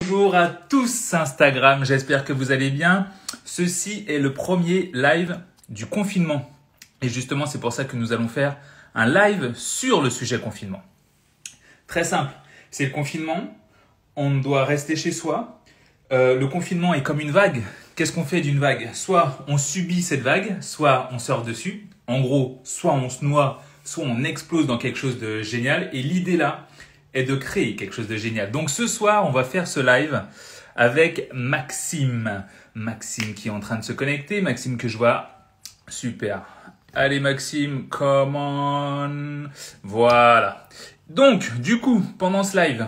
Bonjour à tous Instagram, j'espère que vous allez bien. Ceci est le premier live du confinement. Et justement, c'est pour ça que nous allons faire un live sur le sujet confinement. Très simple, c'est le confinement, on doit rester chez soi. Le confinement est comme une vague. Qu'est-ce qu'on fait d'une vague? Soit on subit cette vague, soit on sort dessus. En gros, soit on se noie, soit on explose dans quelque chose de génial. Et l'idée là est de créer quelque chose de génial. Donc ce soir, on va faire ce live avec Maxime. Maxime qui est en train de se connecter. Maxime que je vois. Super. Allez Maxime, come on. Voilà. Donc, du coup, pendant ce live,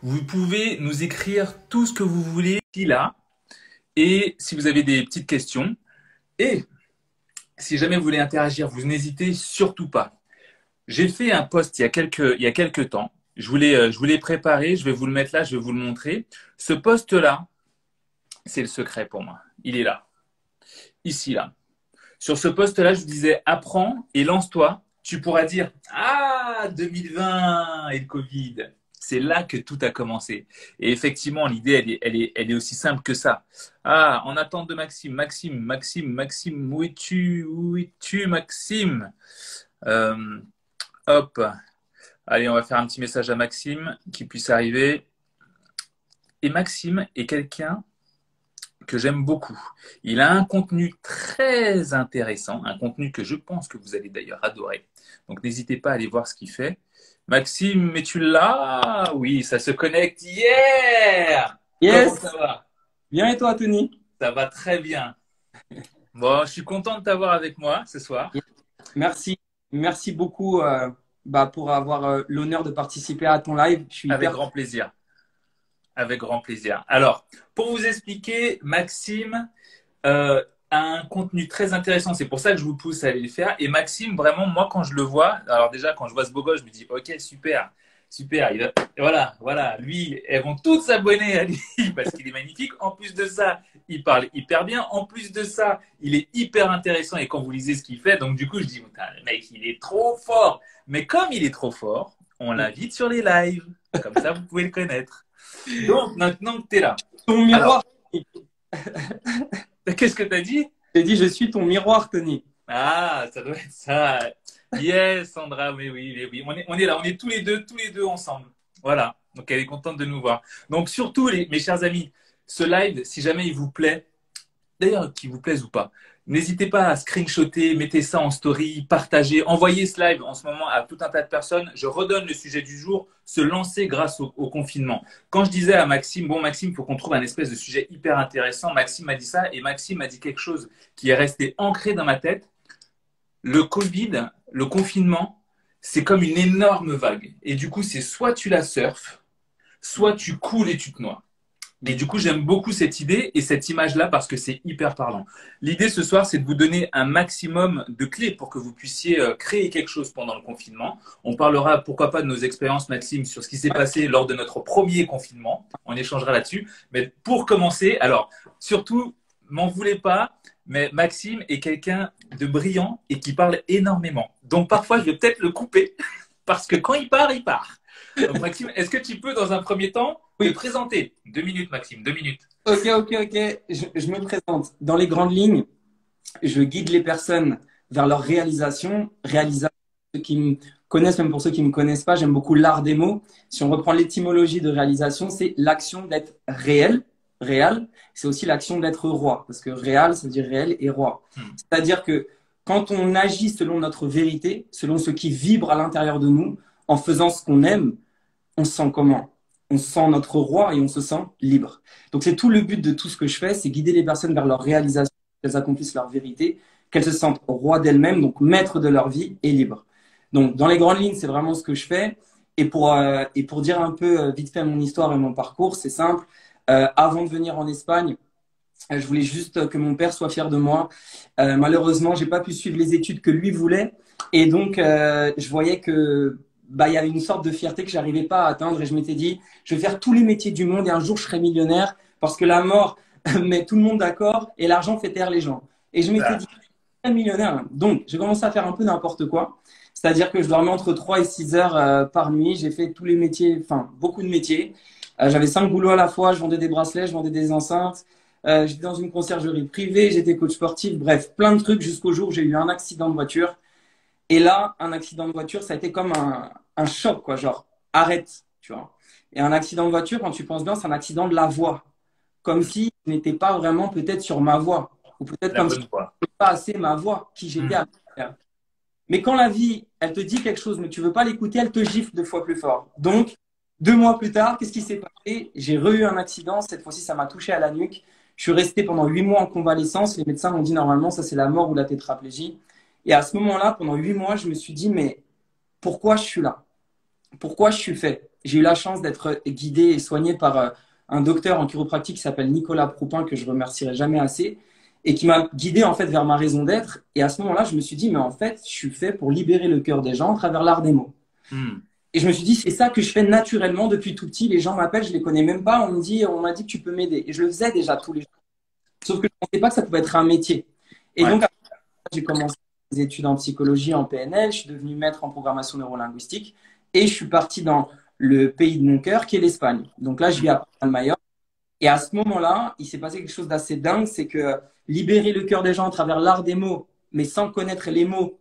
vous pouvez nous écrire tout ce que vous voulez ici, là. Et si vous avez des petites questions. Et si jamais vous voulez interagir, vous n'hésitez surtout pas. J'ai fait un post il y a quelques temps. Je voulais préparer, je vais vous le mettre là, je vais vous le montrer. Ce post-là, c'est le secret pour moi. Il est là. Ici, là. Sur ce post-là, je vous disais, apprends et lance-toi. Tu pourras dire, ah, 2020 et le Covid. C'est là que tout a commencé. Et effectivement, l'idée, elle est aussi simple que ça. Ah, en attente de Maxime, Maxime, où es-tu, Maxime? Hop. Allez, on va faire un petit message à Maxime qui puisse arriver. Et Maxime est quelqu'un que j'aime beaucoup. Il a un contenu très intéressant, un contenu que je pense que vous allez d'ailleurs adorer. Donc n'hésitez pas à aller voir ce qu'il fait. Maxime, es-tu là? Oui, ça se connecte. Yeah! Yes, Comment ça va? bien et toi, Tony? Ça va très bien. Bon, je suis content de t'avoir avec moi ce soir. Merci, merci beaucoup pour avoir l'honneur de participer à ton live. Je suis Avec hyper. grand plaisir. Avec grand plaisir. Alors, pour vous expliquer, Maxime a un contenu très intéressant. C'est pour ça que je vous pousse à aller le faire. Et Maxime, vraiment, moi, quand je le vois, alors déjà, quand je vois ce beau gosse, je me dis, ok, super, super. Voilà. Lui, elles vont toutes s'abonner à lui parce qu'il est magnifique. En plus de ça, il parle hyper bien. En plus de ça, il est hyper intéressant. Et quand vous lisez ce qu'il fait, donc du coup, je dis, putain, le mec, il est trop fort. Mais comme il est trop fort, on l'invite sur les lives. Comme ça, vous pouvez le connaître. Donc, maintenant que tu es là. Ton Alors, miroir. qu'est-ce que tu as dit? J'ai dit, je suis ton miroir, Tony. Ah, ça doit être ça. Yes, Sandra, mais oui. On est là, on est tous les deux ensemble. Voilà. Donc, elle est contente de nous voir. Donc, surtout, mes chers amis, ce live, si jamais il vous plaît, d'ailleurs, qu'il vous plaise ou pas, n'hésitez pas à screenshotter, mettez ça en story, partagez, envoyez ce live en ce moment à tout un tas de personnes. Je redonne le sujet du jour, se lancer grâce au confinement. Quand je disais à Maxime, bon Maxime, il faut qu'on trouve un espèce de sujet hyper intéressant, Maxime m'a dit ça et Maxime m'a dit quelque chose qui est resté ancré dans ma tête. Le Covid, le confinement, c'est comme une énorme vague. Et du coup, c'est soit tu la surfes, soit tu coules et tu te noies. Et du coup, j'aime beaucoup cette idée et cette image-là parce que c'est hyper parlant. L'idée ce soir, c'est de vous donner un maximum de clés pour que vous puissiez créer quelque chose pendant le confinement. On parlera, pourquoi pas, de nos expériences, Maxime, sur ce qui s'est passé lors de notre premier confinement. On échangera là-dessus. Mais pour commencer, alors, surtout, m'en voulez pas, mais Maxime est quelqu'un de brillant et qui parle énormément. Donc parfois, je vais peut-être le couper parce que quand il part, il part. Donc Maxime, est-ce que tu peux, dans un premier temps, te Oui. présenter? 2 minutes, Maxime, 2 minutes. Ok. Je me présente. Dans les grandes lignes, je guide les personnes vers leur réalisation. Réalisation, ceux qui me connaissent, même pour ceux qui ne me connaissent pas, j'aime beaucoup l'art des mots. Si on reprend l'étymologie de réalisation, c'est l'action d'être réel. Réel, c'est aussi l'action d'être roi. Parce que réel, ça veut dire réel et roi. C'est-à-dire que quand on agit selon notre vérité, selon ce qui vibre à l'intérieur de nous, en faisant ce qu'on aime, on se sent comment? On se sent notre roi et on se sent libre. Donc c'est tout le but de tout ce que je fais, c'est guider les personnes vers leur réalisation, qu'elles accomplissent leur vérité, qu'elles se sentent roi d'elles-mêmes, donc maîtres de leur vie et libres. Donc dans les grandes lignes, c'est vraiment ce que je fais. Et pour dire un peu vite fait mon histoire et mon parcours, c'est simple. Avant de venir en Espagne, je voulais juste que mon père soit fier de moi. Malheureusement, j'ai pas pu suivre les études que lui voulait. Et donc, je voyais que il y avait une sorte de fierté que j'arrivais pas à atteindre. Et je m'étais dit, je vais faire tous les métiers du monde et un jour, je serai millionnaire parce que la mort met tout le monde d'accord et l'argent fait taire les gens. Et je m'étais Ah, dit, je serai millionnaire. Donc, j'ai commencé à faire un peu n'importe quoi. C'est-à-dire que je dormais entre 3 et 6 heures par nuit. J'ai fait tous les métiers, enfin, beaucoup de métiers. J'avais 5 boulots à la fois. Je vendais des bracelets, je vendais des enceintes. J'étais dans une conciergerie privée, j'étais coach sportif. Bref, plein de trucs jusqu'au jour où j'ai eu un accident de voiture. Et là, un accident de voiture, ça a été comme un choc, quoi. Genre, arrête, tu vois. Et un accident de voiture, quand tu penses bien, c'est un accident de la voie. Comme si je n'étais pas vraiment peut-être sur ma voie. Ou peut-être La comme si bonne voie. je n'étais pas assez ma voie, qui j'étais à faire. Mais quand la vie, elle te dit quelque chose, mais tu veux pas l'écouter, elle te gifle 2 fois plus fort. Donc, 2 mois plus tard, qu'est-ce qui s'est passé? J'ai eu un accident. Cette fois-ci, ça m'a touché à la nuque. Je suis resté pendant 8 mois en convalescence. Les médecins m'ont dit normalement, ça c'est la mort ou la tétraplégie. Et à ce moment-là, pendant 8 mois, je me suis dit, mais pourquoi je suis là? Pourquoi je suis fait? J'ai eu la chance d'être guidé et soigné par un docteur en chiropractique qui s'appelle Nicolas Proupin, que je remercierai jamais assez, et qui m'a guidé en fait vers ma raison d'être. Et à ce moment-là, je me suis dit, mais en fait, je suis fait pour libérer le cœur des gens à travers l'art des mots. Hmm. Et je me suis dit, c'est ça que je fais naturellement depuis tout petit. Les gens m'appellent, je les connais même pas. On m'a dit que tu peux m'aider. Et je le faisais déjà tous les jours. Sauf que je ne pensais pas que ça pouvait être un métier. Et Ouais. donc, j'ai commencé des études en psychologie, en PNL. Je suis devenu maître en programmation neurolinguistique. Et je suis parti dans le pays de mon cœur, qui est l'Espagne. Donc là, je vis à Palma. Et à ce moment-là, il s'est passé quelque chose d'assez dingue. C'est que libérer le cœur des gens à travers l'art des mots, mais sans connaître les mots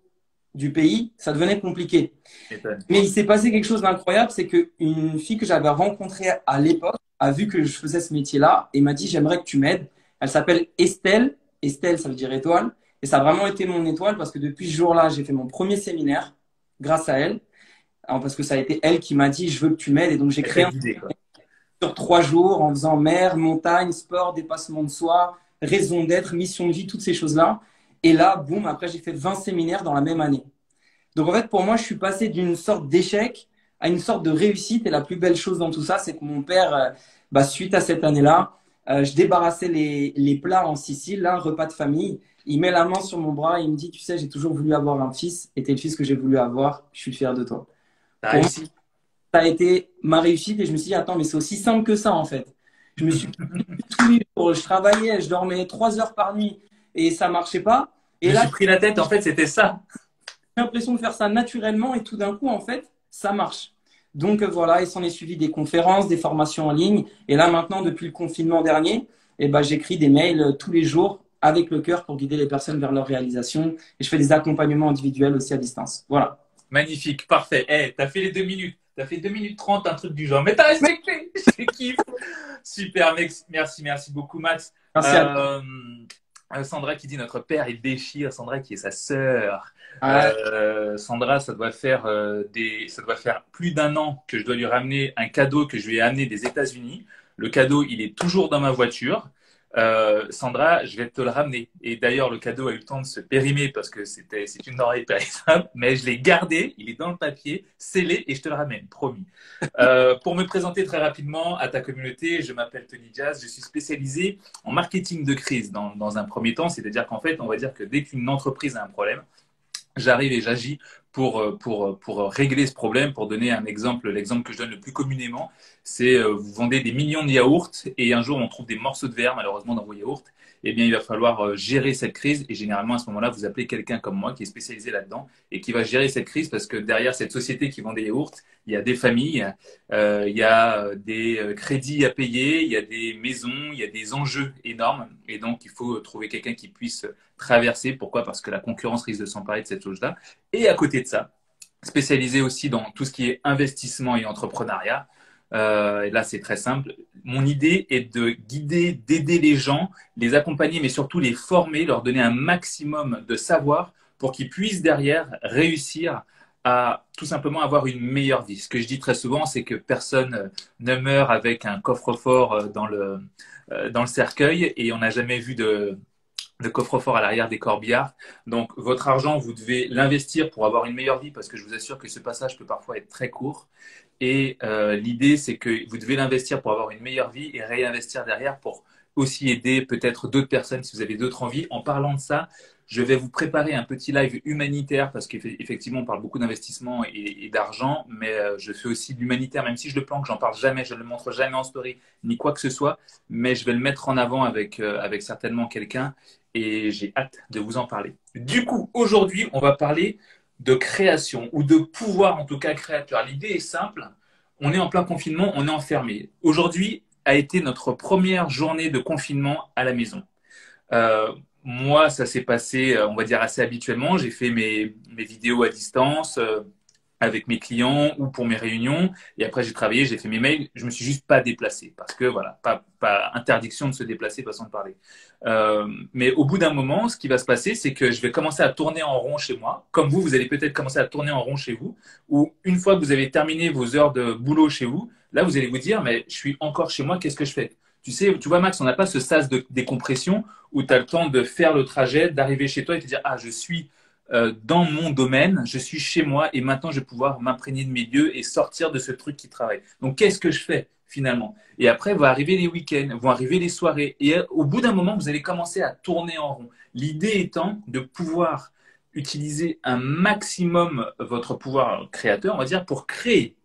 du pays, ça devenait compliqué. Étonne. Mais il s'est passé quelque chose d'incroyable, c'est qu'une fille que j'avais rencontrée à l'époque a vu que je faisais ce métier-là et m'a dit, j'aimerais que tu m'aides. Elle s'appelle Estelle. Estelle, ça veut dire étoile. Et ça a vraiment été mon étoile parce que depuis ce jour-là, j'ai fait mon premier séminaire grâce à elle. Alors, parce que ça a été elle qui m'a dit, je veux que tu m'aides. Et donc, j'ai Elle t'a créé un guidé, quoi. sur 3 jours en faisant mer, montagne, sport, dépassement de soi, raison d'être, mission de vie, toutes ces choses-là. Et là, boum, après, j'ai fait 20 séminaires dans la même année. Donc en fait, pour moi, je suis passé d'une sorte d'échec à une sorte de réussite. Et la plus belle chose dans tout ça, c'est que mon père, suite à cette année-là, je débarrassais les plats en Sicile, là, un repas de famille. Il met la main sur mon bras et il me dit, tu sais, j'ai toujours voulu avoir un fils et t'es le fils que j'ai voulu avoir. Je suis fier de toi. T'as Pour moi, réussi. ça a été ma réussite et je me suis dit, attends, mais c'est aussi simple que ça en fait. Je me suis tous les jours, je travaillais, je dormais 3 heures par nuit et ça marchait pas. Je Et me là, suis pris la tête, en fait, c'était ça. l'impression de faire ça naturellement et tout d'un coup, en fait, ça marche. Donc voilà, il s'en est suivi des conférences, des formations en ligne. Et là, maintenant, depuis le confinement dernier, j'écris des mails tous les jours avec le cœur pour guider les personnes vers leur réalisation. Et je fais des accompagnements individuels aussi à distance. Voilà. Magnifique, parfait. Eh, t'as fait les 2 minutes. T'as fait 2 minutes 30, un truc du genre. Mais t'as respecté. Je kiffe. Super, merci beaucoup, Max. Merci à toi. Euh, Sandra qui dit notre père il déchire. Sandra qui est sa sœur. Ouais, Sandra, ça doit faire plus d'1 an que je dois lui ramener un cadeau que je lui ai amené des États-Unis. Le cadeau, il est toujours dans ma voiture. Sandra, je vais te le ramener. Et d'ailleurs, le cadeau a eu le temps de se périmer parce que c'est une denrée périssable, mais je l'ai gardé, il est dans le papier, scellé, et je te le ramène, promis. Pour me présenter très rapidement à ta communauté, je m'appelle Tony Jazz, je suis spécialisé en marketing de crise dans un premier temps, c'est-à-dire qu'en fait, on va dire que dès qu'une entreprise a un problème, j'arrive et j'agis pour régler ce problème. Pour donner un exemple, l'exemple que je donne le plus communément, c'est vous vendez des millions de yaourts et un jour on trouve des morceaux de verre malheureusement dans vos yaourts. Eh bien, il va falloir gérer cette crise et généralement à ce moment-là, vous appelez quelqu'un comme moi qui est spécialisé là-dedans et qui va gérer cette crise parce que derrière cette société qui vend des yaourts, il y a des familles, il y a des crédits à payer, il y a des maisons, il y a des enjeux énormes et donc il faut trouver quelqu'un qui puisse traverser. Pourquoi? Parce que la concurrence risque de s'emparer de cette chose-là. Et à côté de ça, spécialisé aussi dans tout ce qui est investissement et entrepreneuriat. Et là, c'est très simple. Mon idée est de guider, d'aider les gens, les accompagner, mais surtout les former, leur donner un maximum de savoir pour qu'ils puissent derrière réussir à tout simplement avoir une meilleure vie. Ce que je dis très souvent, c'est que personne ne meurt avec un coffre-fort dans le cercueil et on n'a jamais vu de coffre-fort à l'arrière des corbillards. Donc, votre argent, vous devez l'investir pour avoir une meilleure vie parce que je vous assure que ce passage peut parfois être très court. Et l'idée, c'est que vous devez l'investir pour avoir une meilleure vie et réinvestir derrière pour aussi aider peut-être d'autres personnes si vous avez d'autres envies. En parlant de ça, je vais vous préparer un petit live humanitaire parce qu'effectivement, on parle beaucoup d'investissement et d'argent, mais je fais aussi de l'humanitaire, même si je le planque, j'en parle jamais, je ne le montre jamais en story, ni quoi que ce soit, mais je vais le mettre en avant avec certainement quelqu'un et j'ai hâte de vous en parler. Du coup, aujourd'hui, on va parler de création ou de pouvoir en tout cas créateur. L'idée est simple. on est en plein confinement, on est enfermé. Aujourd'hui a été notre première journée de confinement à la maison. Euh, Moi, ça s'est passé, on va dire, assez habituellement. J'ai fait mes vidéos à distance avec mes clients ou pour mes réunions. Et après, j'ai travaillé, j'ai fait mes mails. Je me suis juste pas déplacé parce que, voilà, pas interdiction de se déplacer, façon de parler. Mais au bout d'un moment, ce qui va se passer, c'est que je vais commencer à tourner en rond chez moi. Comme vous allez peut-être commencer à tourner en rond chez vous. Ou une fois que vous avez terminé vos heures de boulot chez vous, là, vous allez vous dire, mais je suis encore chez moi, qu'est-ce que je fais? Tu sais, tu vois, Max, on n'a pas ce sas de décompression où tu as le temps de faire le trajet, d'arriver chez toi et te dire, ah, je suis dans mon domaine, je suis chez moi et maintenant je vais pouvoir m'imprégner de mes lieux et sortir de ce truc qui travaille. Donc, qu'est-ce que je fais finalement? Et après, vont arriver les week-ends, vont arriver les soirées. Et au bout d'un moment, vous allez commencer à tourner en rond. L'idée étant de pouvoir utiliser un maximum votre pouvoir créateur, on va dire, pour créer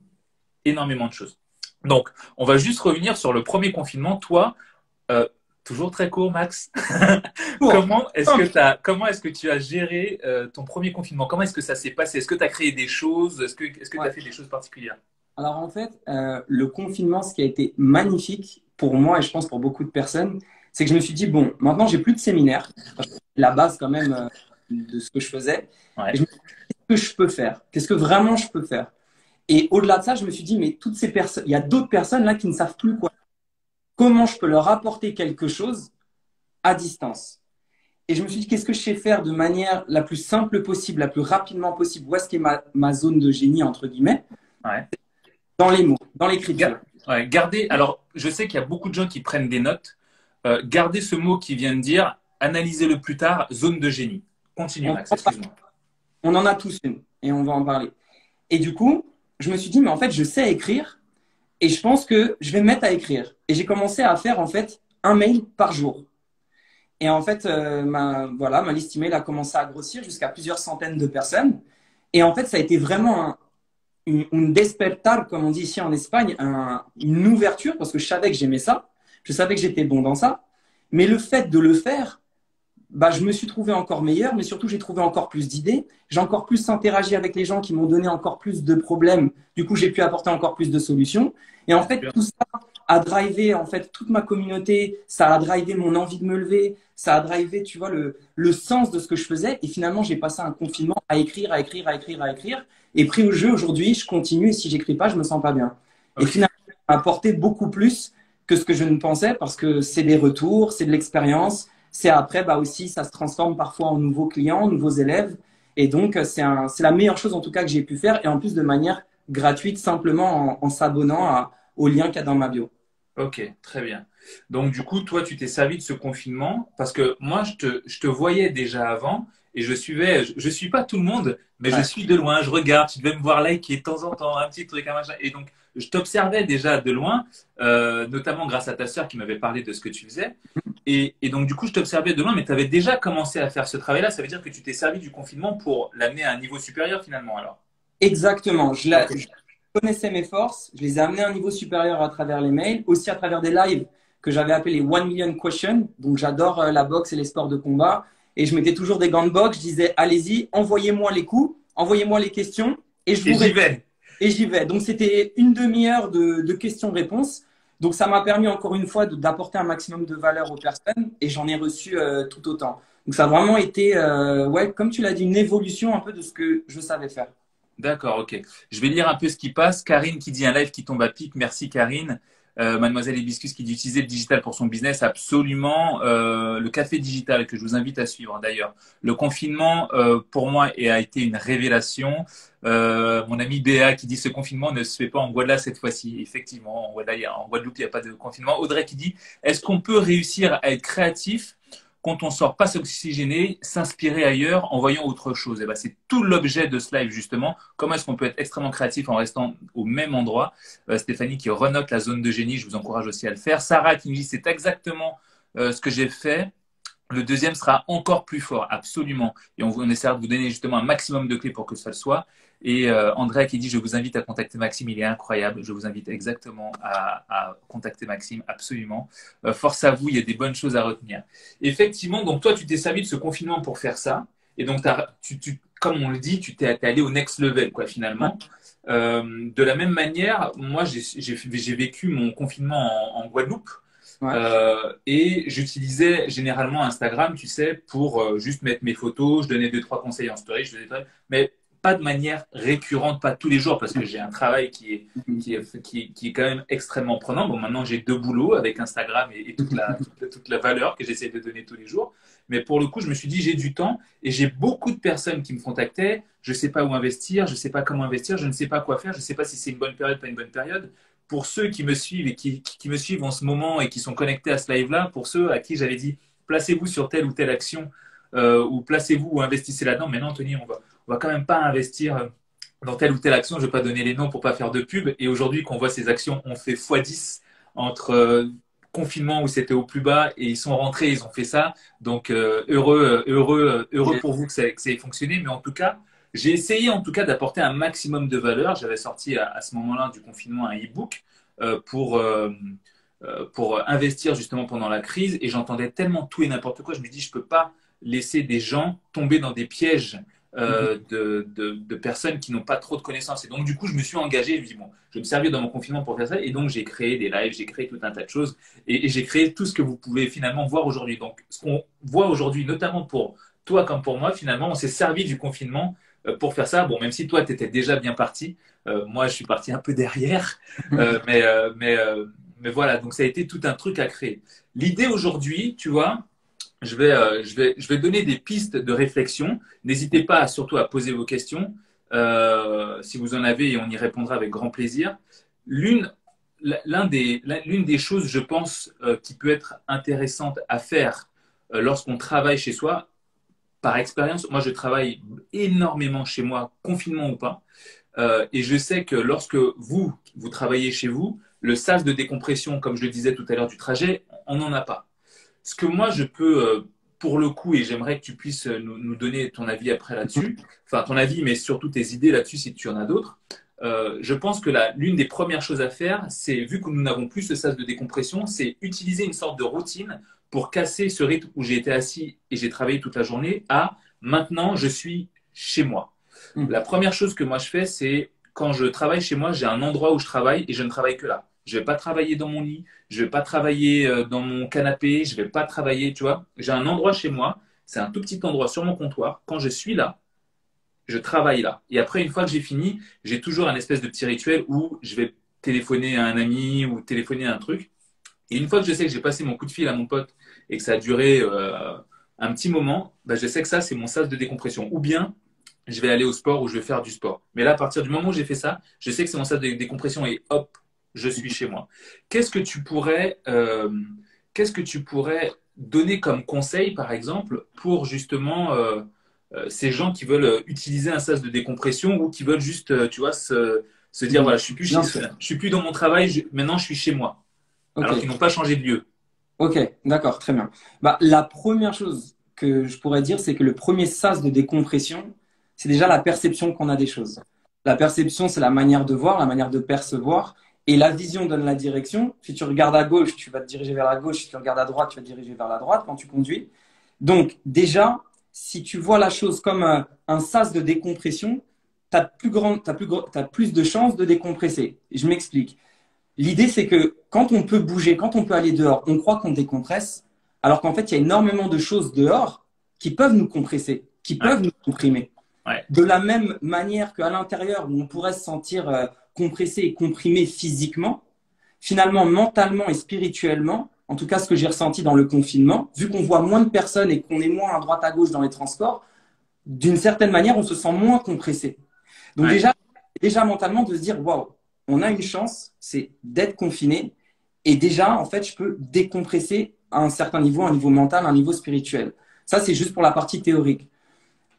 énormément de choses. Donc, on va juste revenir sur le premier confinement. Toi, euh, toujours très court, Max. Pour. Comment est-ce que tu as géré ton premier confinement? Comment est-ce que ça s'est passé? Est-ce que tu as créé des choses? Est-ce que tu Ouais. as fait des choses particulières? Alors en fait, le confinement, ce qui a été magnifique pour moi et je pense pour beaucoup de personnes, c'est que je me suis dit, bon, maintenant j'ai plus de séminaire, la base quand même de ce que je faisais. Et Ouais, je me suis dit, qu'est-ce que je peux faire? Qu'est-ce que vraiment je peux faire? Et au-delà de ça, je me suis dit, mais toutes ces personnes, il y a d'autres personnes là qui ne savent plus quoi. Comment je peux leur apporter quelque chose à distance? Et je me suis dit, qu'est-ce que je sais faire de manière la plus simple possible, la plus rapidement possible? Où est-ce qu'est ma zone de génie, entre guillemets? ouais. Dans les mots, dans l'écriture. Ouais, gardez. Alors, je sais qu'il y a beaucoup de gens qui prennent des notes. Gardez ce mot qui vient de dire, analysez-le plus tard, zone de génie. Continue, On, Max, excuse-moi. on en a tous une et on va en parler. Et du coup, je me suis dit, mais en fait, je sais écrire et je pense que je vais me mettre à écrire. Et j'ai commencé à faire en fait un mail par jour. Et en fait, ma liste email a commencé à grossir jusqu'à plusieurs centaines de personnes. Et en fait, ça a été vraiment une despertar, comme on dit ici en Espagne, une ouverture parce que je savais que j'aimais ça. Je savais que j'étais bon dans ça. Mais le fait de le faire, bah, je me suis trouvé encore meilleur, mais surtout, j'ai trouvé encore plus d'idées. J'ai encore plus interagi avec les gens qui m'ont donné encore plus de problèmes. Du coup, j'ai pu apporter encore plus de solutions. Et en fait, tout ça a drivé en fait toute ma communauté. Ça a drivé mon envie de me lever. Ça a drivé, tu vois, le sens de ce que je faisais. Et finalement, j'ai passé un confinement à écrire, à écrire, à écrire, à écrire. Et pris au jeu aujourd'hui, je continue. Et si j'écris pas, je me sens pas bien. Et Ok. finalement, ça m'a apporté beaucoup plus que ce que je ne pensais parce que c'est des retours, c'est de l'expérience. C'est après, bah aussi, ça se transforme parfois en nouveaux clients, nouveaux élèves. Et donc, c'est la meilleure chose en tout cas que j'ai pu faire. Et en plus, de manière gratuite, simplement en s'abonnant au lien qu'il y a dans ma bio. Ok, très bien. Donc, du coup, toi, tu t'es servi de ce confinement parce que moi, je te voyais déjà avant et je suivais, je suis pas tout le monde, mais je Ouais. suis de loin, je regarde, tu devais me voir liker de temps en temps, un petit truc, un machin. Et donc, je t'observais déjà de loin, notamment grâce à ta sœur qui m'avait parlé de ce que tu faisais. Et donc, du coup, je t'observais de loin, mais tu avais déjà commencé à faire ce travail-là. Ça veut dire que tu t'es servi du confinement pour l'amener à un niveau supérieur finalement, alors. Exactement. Ok. Je connaissais mes forces. Je les ai amenées à un niveau supérieur à travers les mails, aussi à travers des lives que j'avais appelés les 1 million questions. Donc, j'adore la boxe et les sports de combat. Et je mettais toujours des gants de boxe. Je disais, allez-y, envoyez-moi les coups, envoyez-moi les questions et je Et vous j'y réponds. vais. Et j'y vais. Donc, c'était une demi-heure de questions-réponses. Donc, ça m'a permis encore une fois d'apporter un maximum de valeur aux personnes et j'en ai reçu tout autant. Donc, ça a vraiment été, ouais, comme tu l'as dit, une évolution un peu de ce que je savais faire. D'accord, ok. Je vais lire un peu ce qui passe. Karine qui dit un live qui tombe à pic. Merci Karine. Mademoiselle Hibiscus qui dit utiliser le digital pour son business. Absolument. Le café digital que je vous invite à suivre d'ailleurs. Le confinement pour moi a été une révélation. Mon ami Béa qui dit ce confinement ne se fait pas en Guadeloupe cette fois-ci. Effectivement, en Guadeloupe, il n'y a pas de confinement. Audrey qui dit est-ce qu'on peut réussir à être créatif quand on sort pas s'oxygéner, s'inspirer ailleurs en voyant autre chose. Et ben, c'est tout l'objet de ce live justement. Comment est-ce qu'on peut être extrêmement créatif en restant au même endroit? Stéphanie qui renote la zone de génie, je vous encourage aussi à le faire. Sarah qui nous dit c'est exactement ce que j'ai fait. Le deuxième sera encore plus fort, absolument. Et on essaiera de vous donner justement un maximum de clés pour que ça le soit. Et Andrea qui dit, je vous invite à contacter Maxime, il est incroyable. Je vous invite exactement à contacter Maxime, absolument. Force à vous, il y a des bonnes choses à retenir. Effectivement, donc toi, tu t'es servi de ce confinement pour faire ça. Et donc, comme on le dit, tu t'es allé au next level, quoi, Ouais. finalement. De la même manière, moi, j'ai vécu mon confinement en Guadeloupe. Ouais. Et j'utilisais généralement Instagram, tu sais, pour juste mettre mes photos. Je donnais deux, trois conseils en story, mais pas de manière récurrente, pas tous les jours, parce que j'ai un travail qui est quand même extrêmement prenant. Bon, maintenant, j'ai deux boulots avec Instagram et toute la valeur que j'essaie de donner tous les jours. Mais pour le coup, je me suis dit, j'ai du temps et j'ai beaucoup de personnes qui me contactaient. Je ne sais pas où investir, je ne sais pas comment investir, je ne sais pas quoi faire, je ne sais pas si c'est une bonne période, pas une bonne période. Pour ceux qui me suivent et qui me suivent en ce moment et qui sont connectés à ce live-là, pour ceux à qui j'avais dit placez-vous sur telle ou telle action ou placez-vous ou investissez là-dedans. Mais non, Anthony, on va quand même pas investir dans telle ou telle action. Je ne vais pas donner les noms pour pas faire de pub. Et aujourd'hui, qu'on voit ces actions, on fait x10 entre confinement où c'était au plus bas et ils sont rentrés, ils ont fait ça. Donc heureux pour vous que ça ait fonctionné. Mais en tout cas, j'ai essayé en tout cas d'apporter un maximum de valeur. J'avais sorti à ce moment-là du confinement un e-book euh, pour, euh, pour investir justement pendant la crise et j'entendais tellement tout et n'importe quoi. Je me dis, je peux pas laisser des gens tomber dans des pièges de personnes qui n'ont pas trop de connaissances. Et donc, du coup, je me suis engagé. Je me dis, bon, je vais me servir dans mon confinement pour faire ça. Et donc, j'ai créé des lives, j'ai créé tout un tas de choses et j'ai créé tout ce que vous pouvez finalement voir aujourd'hui. Donc, ce qu'on voit aujourd'hui, notamment pour toi comme pour moi, finalement, on s'est servi du confinement pour faire ça. Bon, même si toi, tu étais déjà bien parti, moi, je suis parti un peu derrière, euh, mais, euh, mais, euh, mais voilà, donc ça a été tout un truc à créer. L'idée aujourd'hui, tu vois, je vais donner des pistes de réflexion. N'hésitez pas surtout à poser vos questions si vous en avez et on y répondra avec grand plaisir. L'une, l'une des choses, je pense, qui peut être intéressante à faire lorsqu'on travaille chez soi, par expérience, moi je travaille énormément chez moi, confinement ou pas, et je sais que lorsque vous travaillez chez vous, le sas de décompression, comme je le disais tout à l'heure du trajet, on n'en a pas. Ce que moi je peux, pour le coup, et j'aimerais que tu puisses nous donner ton avis après là-dessus, enfin ton avis, mais surtout tes idées là-dessus si tu en as d'autres. Je pense que l'une des premières choses à faire, c'est, vu que nous n'avons plus ce sas de décompression, c'est utiliser une sorte de routine pour casser ce rythme où j'ai été assis et j'ai travaillé toute la journée à maintenant je suis chez moi. La première chose que moi je fais, c'est quand je travaille chez moi, j'ai un endroit où je travaille et je ne travaille que là. Je ne vais pas travailler dans mon lit, je ne vais pas travailler dans mon canapé, je ne vais pas travailler, tu vois. J'ai un endroit chez moi, c'est un tout petit endroit sur mon comptoir. Quand je suis là, je travaille là. Et après, une fois que j'ai fini, j'ai toujours un espèce de petit rituel où je vais téléphoner à un ami ou téléphoner à un truc. Et une fois que je sais que j'ai passé mon coup de fil à mon pote et que ça a duré un petit moment, bah, je sais que ça, c'est mon sas de décompression. Ou bien, je vais aller au sport ou je vais faire du sport. Mais là, à partir du moment où j'ai fait ça, je sais que c'est mon sas de décompression et hop, je suis chez moi. Qu'est-ce que tu pourrais, euh, qu'est-ce que tu pourrais donner comme conseil, par exemple, pour justement ces gens qui veulent utiliser un sas de décompression ou qui veulent juste, tu vois, se dire, voilà, Bien sûr. je suis plus dans mon travail, maintenant je suis chez moi, Ok. alors qu'ils n'ont pas changé de lieu. Ok, d'accord, très bien. Bah, la première chose que je pourrais dire, c'est que le premier sas de décompression, c'est déjà la perception qu'on a des choses. La perception, c'est la manière de voir, la manière de percevoir, et la vision donne la direction. Si tu regardes à gauche, tu vas te diriger vers la gauche. Si tu regardes à droite, tu vas te diriger vers la droite quand tu conduis. Donc, déjà, si tu vois la chose comme un sas de décompression, t'as plus de chances de décompresser. Je m'explique. L'idée, c'est que quand on peut bouger, quand on peut aller dehors, on croit qu'on décompresse, alors qu'en fait, il y a énormément de choses dehors qui peuvent nous compresser, qui Ouais, peuvent nous comprimer. ouais, De la même manière qu'à l'intérieur, où on pourrait se sentir compressé et comprimé physiquement, finalement, mentalement et spirituellement, en tout cas ce que j'ai ressenti dans le confinement, vu qu'on voit moins de personnes et qu'on est moins à droite à gauche dans les transports, d'une certaine manière, on se sent moins compressé. Donc ouais. déjà mentalement, de se dire, waouh, on a une chance, c'est d'être confiné. Et déjà, en fait, je peux décompresser à un certain niveau, un niveau mental, un niveau spirituel. Ça, c'est juste pour la partie théorique.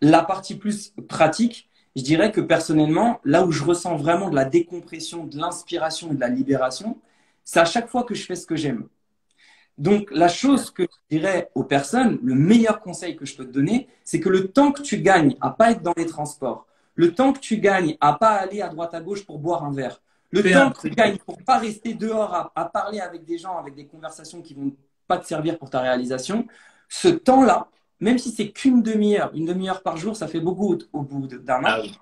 La partie plus pratique, je dirais que personnellement, là où je ressens vraiment de la décompression, de l'inspiration et de la libération, c'est à chaque fois que je fais ce que j'aime. Donc, la chose que je dirais aux personnes, le meilleur conseil que je peux te donner, c'est que le temps que tu gagnes à pas être dans les transports, le temps que tu gagnes à pas aller à droite à gauche pour boire un verre, le Fais temps un que tu truc. gagnes pour pas rester dehors à parler avec des gens, avec des conversations qui vont pas te servir pour ta réalisation, ce temps-là, même si c'est qu'une demi-heure, une demi-heure par jour, ça fait beaucoup au bout d'un an. Ah oui.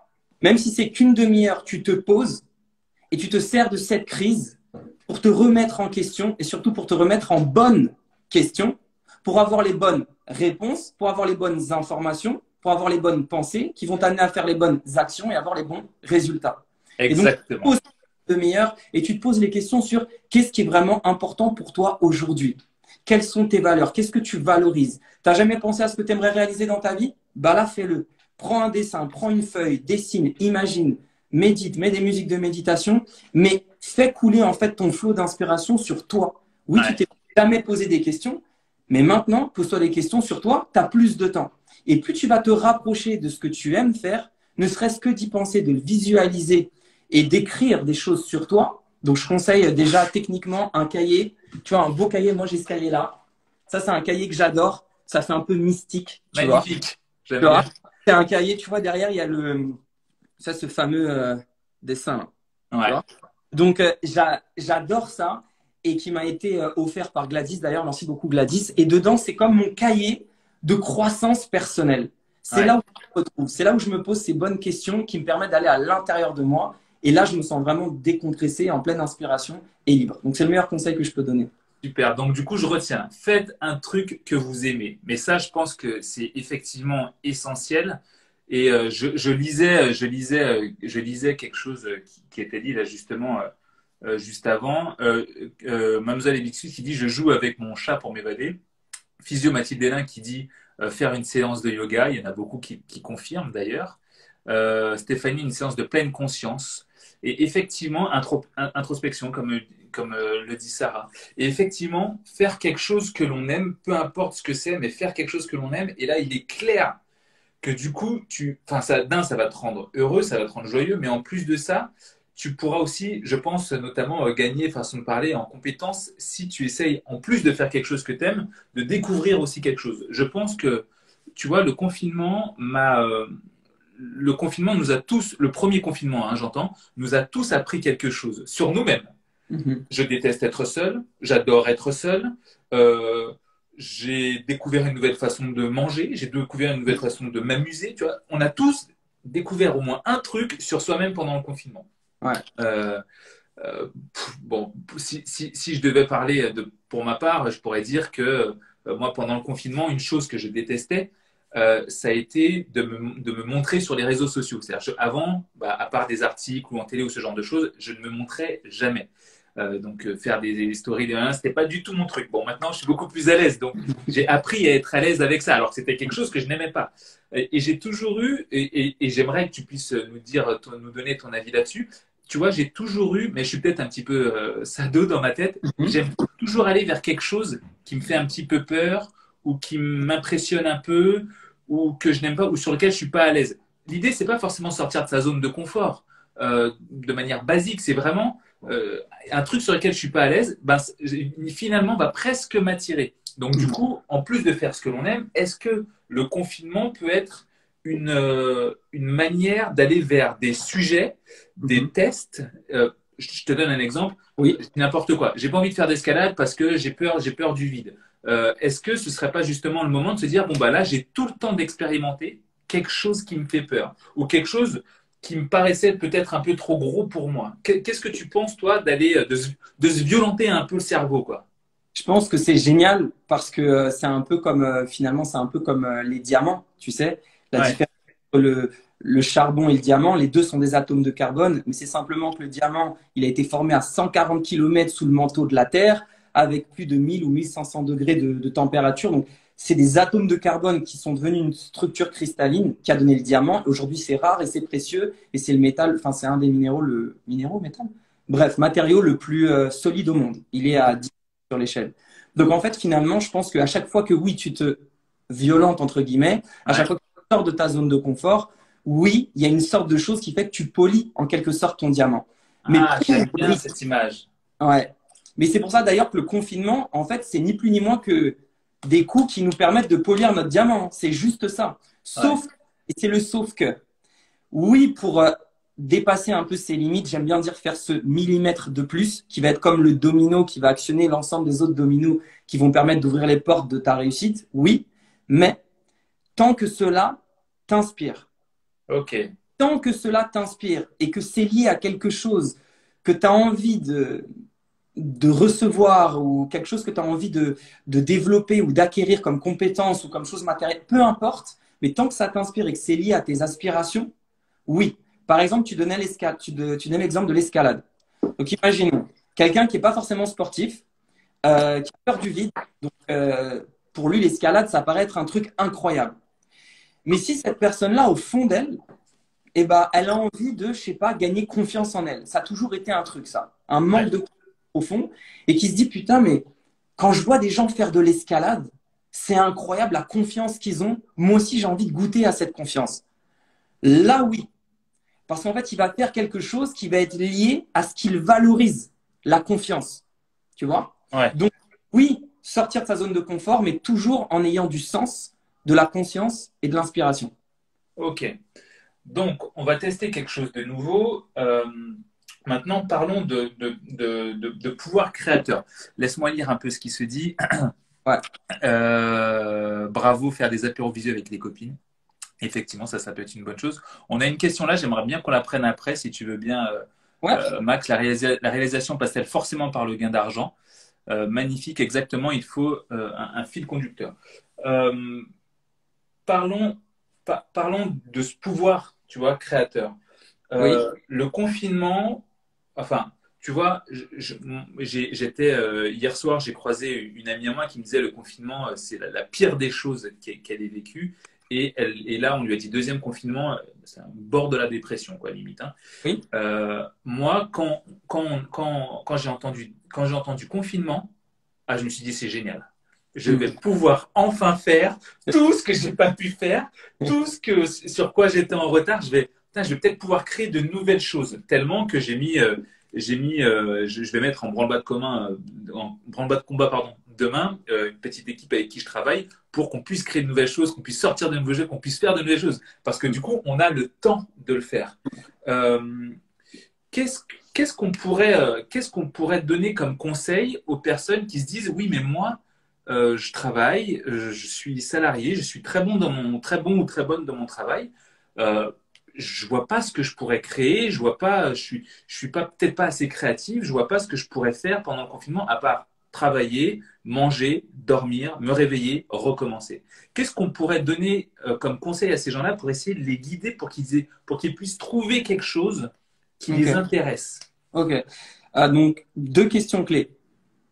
Même si c'est qu'une demi-heure, tu te poses et tu te sers de cette crise pour te remettre en question et surtout pour te remettre en bonne question, pour avoir les bonnes réponses, pour avoir les bonnes informations, pour avoir les bonnes pensées qui vont t'amener à faire les bonnes actions et avoir les bons résultats. Et donc, tu te Exactement. poses une demi-heure et tu te poses les questions sur qu'est-ce qui est vraiment important pour toi aujourd'hui. Quelles sont tes valeurs? Qu'est-ce que tu valorises? Tu n'as jamais pensé à ce que tu aimerais réaliser dans ta vie? Bah là, fais-le. Prends un dessin, prends une feuille, dessine, imagine, médite, mets des musiques de méditation, mais fais couler en fait ton flot d'inspiration sur toi. Oui, tu Ouais. t'es jamais posé des questions, mais maintenant, pose-toi des questions sur toi, tu as plus de temps. Et plus tu vas te rapprocher de ce que tu aimes faire, ne serait-ce que d'y penser, de le visualiser et d'écrire des choses sur toi. Donc, je conseille déjà techniquement un cahier. Tu vois, un beau cahier. Moi, j'ai ce cahier-là. Ça, c'est un cahier que j'adore. Ça fait un peu mystique, tu vois. Magnifique. Tu J'aime bien. vois, c'est un cahier, tu vois, derrière, il y a ce fameux dessin, là, tu Ouais. vois. Donc, j'adore ça et qui m'a été offert par Gladys. D'ailleurs, merci beaucoup, Gladys. Et dedans, c'est comme mon cahier de croissance personnelle. C'est Ouais. là où je me retrouve. C'est là où je me pose ces bonnes questions qui me permettent d'aller à l'intérieur de moi. Et là, je me sens vraiment décompressé, en pleine inspiration et libre. Donc, c'est le meilleur conseil que je peux donner. Super. Donc, du coup, je retiens. Faites un truc que vous aimez. Mais ça, je pense que c'est effectivement essentiel. Et je lisais quelque chose qui était dit là justement juste avant. Mademoiselle Ebixu qui dit je joue avec mon chat pour m'évader. Physio Mathilde Hélin qui dit faire une séance de yoga. Il y en a beaucoup qui confirment d'ailleurs. Stéphanie, une séance de pleine conscience. Et effectivement, introspection, comme le dit Sarah. Et effectivement, faire quelque chose que l'on aime, peu importe ce que c'est, mais faire quelque chose que l'on aime. Et là, il est clair que du coup, enfin, ça va te rendre heureux, ça va te rendre joyeux, mais en plus de ça, tu pourras aussi, je pense, notamment gagner, façon de parler, en compétences si tu essayes, en plus de faire quelque chose que tu aimes, de découvrir aussi quelque chose. Je pense que, tu vois, le confinement nous a tous, le premier confinement, hein, j'entends, nous a tous appris quelque chose sur nous-mêmes. Mhm. Je déteste être seul, j'adore être seul. Euh, j'ai découvert une nouvelle façon de manger, j'ai découvert une nouvelle façon de m'amuser. Tu vois, on a tous découvert au moins un truc sur soi-même pendant le confinement. Ouais. Euh, bon, si je devais parler pour ma part, je pourrais dire que moi, pendant le confinement, une chose que je détestais, ça a été de me montrer sur les réseaux sociaux. C'est-à-dire qu'avant, bah, à part des articles ou en télé ou ce genre de choses, je ne me montrais jamais. Donc faire des stories de 1, c'était pas du tout mon truc. Bon, maintenant je suis beaucoup plus à l'aise, donc j'ai appris à être à l'aise avec ça. Alors que c'était quelque chose que je n'aimais pas. Et j'ai toujours eu, et j'aimerais que tu puisses nous donner ton avis là-dessus. Tu vois, j'ai toujours eu, mais je suis peut-être un petit peu sado dans ma tête. Mhm. J'aime toujours aller vers quelque chose qui me fait un petit peu peur ou qui m'impressionne un peu ou que je n'aime pas ou sur lequel je suis pas à l'aise. L'idée, c'est pas forcément sortir de sa zone de confort de manière basique. C'est vraiment un truc sur lequel je suis pas à l'aise, ben, finalement va presque m'attirer. Donc du coup, en plus de faire ce que l'on aime, est-ce que le confinement peut être une manière d'aller vers des sujets, des Mhm. tests je te donne un exemple, Oui. n'importe quoi. J'ai pas envie de faire d'escalade parce que j'ai peur du vide. Est-ce que ce serait pas justement le moment de se dire bon bah là j'ai tout le temps d'expérimenter quelque chose qui me fait peur ou quelque chose qui me paraissait peut-être un peu trop gros pour moi. Qu'est-ce que tu penses, toi, de se violenter un peu le cerveau, quoi? Je pense que c'est génial parce que c'est un peu comme, finalement, c'est un peu comme les diamants, tu sais. La Ouais. différence entre le charbon et le diamant, les deux sont des atomes de carbone, mais c'est simplement que le diamant, il a été formé à 140 km sous le manteau de la Terre, avec plus de 1000 ou 1500 degrés de température. Donc, c'est des atomes de carbone qui sont devenus une structure cristalline qui a donné le diamant. Aujourd'hui, c'est rare et c'est précieux, et c'est le métal, enfin, c'est un des minéraux, métal? Bref, matériau le plus solide au monde. Il est à 10 sur l'échelle. Donc en fait, finalement, je pense qu'à chaque fois que oui, tu te violentes, entre guillemets, à chaque Ouais. fois que tu sors de ta zone de confort, oui, il y a une sorte de chose qui fait que tu polis en quelque sorte ton diamant. Mais Ah, plus j'aime on bien brille, cette image. ouais. Mais c'est pour ça d'ailleurs que le confinement, en fait, c'est ni plus ni moins que des coups qui nous permettent de polir notre diamant. C'est juste ça. Ouais. Sauf, et c'est le sauf que, oui, pour dépasser un peu ses limites, j'aime bien dire faire ce millimètre de plus qui va être comme le domino qui va actionner l'ensemble des autres dominos qui vont permettre d'ouvrir les portes de ta réussite. Oui, mais tant que cela t'inspire. Ok. Tant que cela t'inspire et que c'est lié à quelque chose que tu as envie de recevoir ou quelque chose que tu as envie de développer ou d'acquérir comme compétence ou comme chose matérielle, peu importe, mais tant que ça t'inspire et que c'est lié à tes aspirations, oui. Par exemple, tu donnais l'exemple de l'escalade. Donc, imaginons quelqu'un qui n'est pas forcément sportif, qui a peur du vide. Donc, pour lui, l'escalade, ça paraît être un truc incroyable. Mais si cette personne-là, au fond d'elle, eh ben, elle a envie de, je sais pas, gagner confiance en elle. Ça a toujours été un truc, ça. Un manque Ouais. de confiance au fond. Et qui se dit, putain, mais quand je vois des gens faire de l'escalade, c'est incroyable la confiance qu'ils ont. Moi aussi, j'ai envie de goûter à cette confiance. Là, oui. Parce qu'en fait, il va faire quelque chose qui va être lié à ce qu'il valorise, la confiance. Tu vois? Ouais. Donc, oui, sortir de sa zone de confort, mais toujours en ayant du sens, de la conscience et de l'inspiration. Ok. Donc, on va tester quelque chose de nouveau. Maintenant, parlons de pouvoir créateur. Laisse-moi lire un peu ce qui se dit. Ouais. Bravo, faire des apéros visuels avec les copines. Effectivement, ça peut être une bonne chose. On a une question là, j'aimerais bien qu'on la prenne après, si tu veux bien, Ouais. Max. La réalisation passe-t-elle forcément par le gain d'argent? Magnifique, exactement, il faut un fil conducteur. Euh, parlons, parlons de ce pouvoir, tu vois, créateur. Oui. Le confinement, enfin, tu vois, j'étais hier soir, j'ai croisé une amie à moi qui me disait le confinement, c'est la pire des choses qu'elle ait vécues. Et là, on lui a dit deuxième confinement, c'est un bord de la dépression, quoi, limite. Hein. Oui. Moi, quand j'ai entendu confinement, ah, je me suis dit c'est génial. Je vais Hmm. pouvoir enfin faire tout ce que j'ai pas pu faire, tout ce que sur quoi j'étais en retard. Je vais peut-être pouvoir créer de nouvelles choses. Tellement que je vais mettre en branle-bas de combat, pardon, demain, une petite équipe avec qui je travaille pour qu'on puisse créer de nouvelles choses, qu'on puisse sortir de nouveaux jeux, qu'on puisse faire de nouvelles choses. Parce que du coup, on a le temps de le faire. Euh, Qu'est-ce qu'est-ce qu'on pourrait donner comme conseil aux personnes qui se disent oui, mais moi, je travaille, je suis salarié, je suis très bon ou très bonne dans mon travail. Euh, je vois pas ce que je pourrais créer, je vois pas, je suis pas peut-être pas assez créatif, je vois pas ce que je pourrais faire pendant le confinement à part travailler, manger, dormir, me réveiller, recommencer. Qu'est-ce qu'on pourrait donner comme conseil à ces gens-là pour essayer de les guider pour qu'ils puissent trouver quelque chose qui les Ok. intéresse? Ok. Donc, deux questions clés.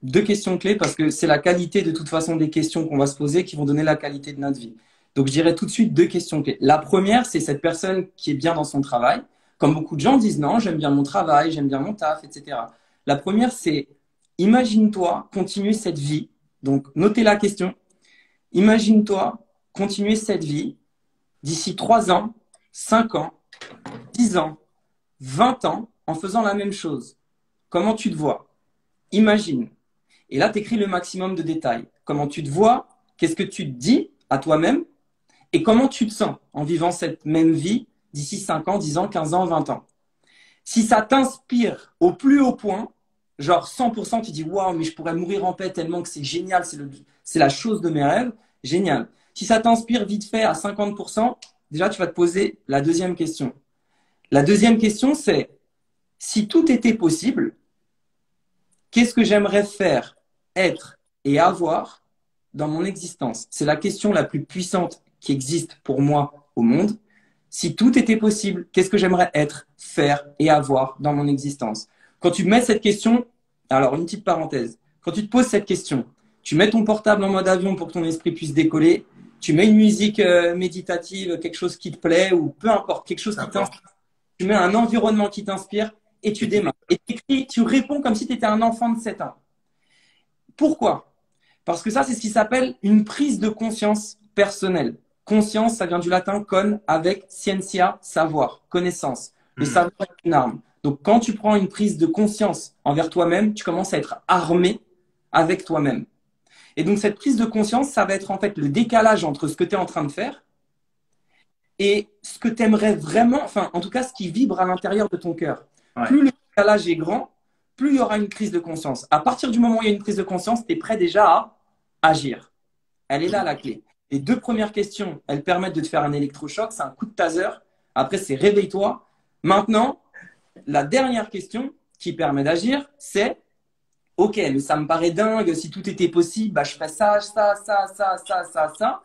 Deux questions clés parce que c'est la qualité de toute façon des questions qu'on va se poser qui vont donner la qualité de notre vie. Donc, je dirais tout de suite deux questions clés. La première, c'est cette personne qui est bien dans son travail. Comme beaucoup de gens disent, non, j'aime bien mon travail, j'aime bien mon taf, etc. La première, c'est imagine-toi continuer cette vie. Donc, notez la question. Imagine-toi continuer cette vie d'ici 3 ans, 5 ans, 10 ans, 20 ans en faisant la même chose. Comment tu te vois? Imagine. Et là, tu écris le maximum de détails. Comment tu te vois? Qu'est-ce que tu te dis à toi-même? Et comment tu te sens en vivant cette même vie d'ici 5 ans, 10 ans, 15 ans, 20 ans? Si ça t'inspire au plus haut point, genre 100%, tu dis waouh, mais je pourrais mourir en paix tellement que c'est génial, c'est la chose de mes rêves, génial. Si ça t'inspire vite fait à 50%, déjà tu vas te poser la deuxième question. La deuxième question, c'est si tout était possible, qu'est-ce que j'aimerais faire, être et avoir dans mon existence? C'est la question la plus puissante qui existe pour moi au monde. Si tout était possible, qu'est-ce que j'aimerais être, faire et avoir dans mon existence? Quand tu mets cette question, alors une petite parenthèse, quand tu te poses cette question, tu mets ton portable en mode avion pour que ton esprit puisse décoller, tu mets une musique méditative, quelque chose qui te plaît ou peu importe, quelque chose qui N'importe. t'inspire, tu mets un environnement qui t'inspire et tu Et tu démarres. Et tu réponds comme si tu étais un enfant de 7 ans. Pourquoi? Parce que ça, c'est ce qui s'appelle une prise de conscience personnelle. Conscience, ça vient du latin con avec scientia, savoir, connaissance. Le Hmm. savoir est une arme. Donc, quand tu prends une prise de conscience envers toi-même, tu commences à être armé avec toi-même. Et donc, cette prise de conscience, ça va être en fait le décalage entre ce que tu es en train de faire et ce que tu aimerais vraiment, enfin, en tout cas, ce qui vibre à l'intérieur de ton cœur. Ouais. Plus le décalage est grand, plus il y aura une prise de conscience. À partir du moment où il y a une prise de conscience, tu es prêt déjà à agir. Elle est là la clé. Les 2 premières questions, elles permettent de te faire un électrochoc, c'est un coup de taser. Après, c'est réveille-toi. Maintenant, la dernière question qui permet d'agir, c'est OK, mais ça me paraît dingue. Si tout était possible, bah, je ferais ça, ça, ça, ça, ça, ça, ça.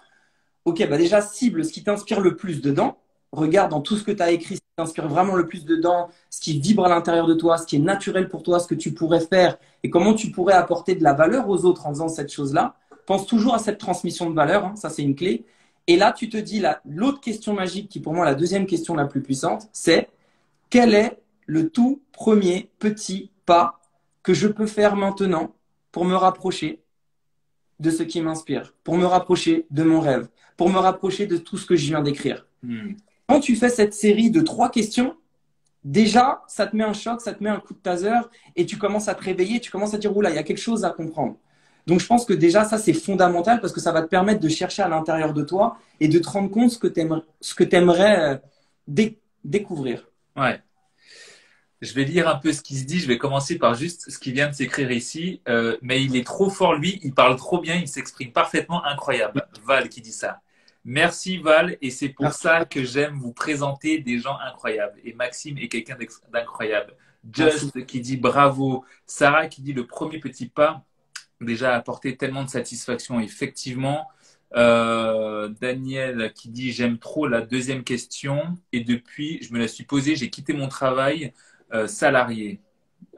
OK, bah déjà, cible ce qui t'inspire le plus dedans. Regarde dans tout ce que tu as écrit, ce qui t'inspire vraiment le plus dedans, ce qui vibre à l'intérieur de toi, ce qui est naturel pour toi, ce que tu pourrais faire et comment tu pourrais apporter de la valeur aux autres en faisant cette chose-là. Pense toujours à cette transmission de valeur, hein, ça c'est une clé. Et là, tu te dis, l'autre question magique, qui pour moi la deuxième question la plus puissante, c'est quel est le tout premier petit pas que je peux faire maintenant pour me rapprocher de ce qui m'inspire, pour me rapprocher de mon rêve, pour me rapprocher de tout ce que je viens d'écrire. Quand tu fais cette série de 3 questions, déjà, ça te met un choc, ça te met un coup de taser et tu commences à te réveiller, tu commences à dire, oula, il y a quelque chose à comprendre. Donc, je pense que déjà, ça, c'est fondamental parce que ça va te permettre de chercher à l'intérieur de toi et de te rendre compte ce que tu aimerais découvrir. Ouais. Je vais lire un peu ce qui se dit. Je vais commencer par juste ce qui vient de s'écrire ici. Mais il est trop fort, lui. Il parle trop bien. Il s'exprime parfaitement. Incroyable. Val qui dit ça. Merci Val. Et c'est pour ça que j'aime vous présenter des gens incroyables. Et Maxime est quelqu'un d'incroyable. Just qui dit bravo. Sarah qui dit le premier petit pas. Déjà apporté tellement de satisfaction. Effectivement. Daniel qui dit j'aime trop la deuxième question. Et depuis, je me la suis posée. J'ai quitté mon travail. Salarié.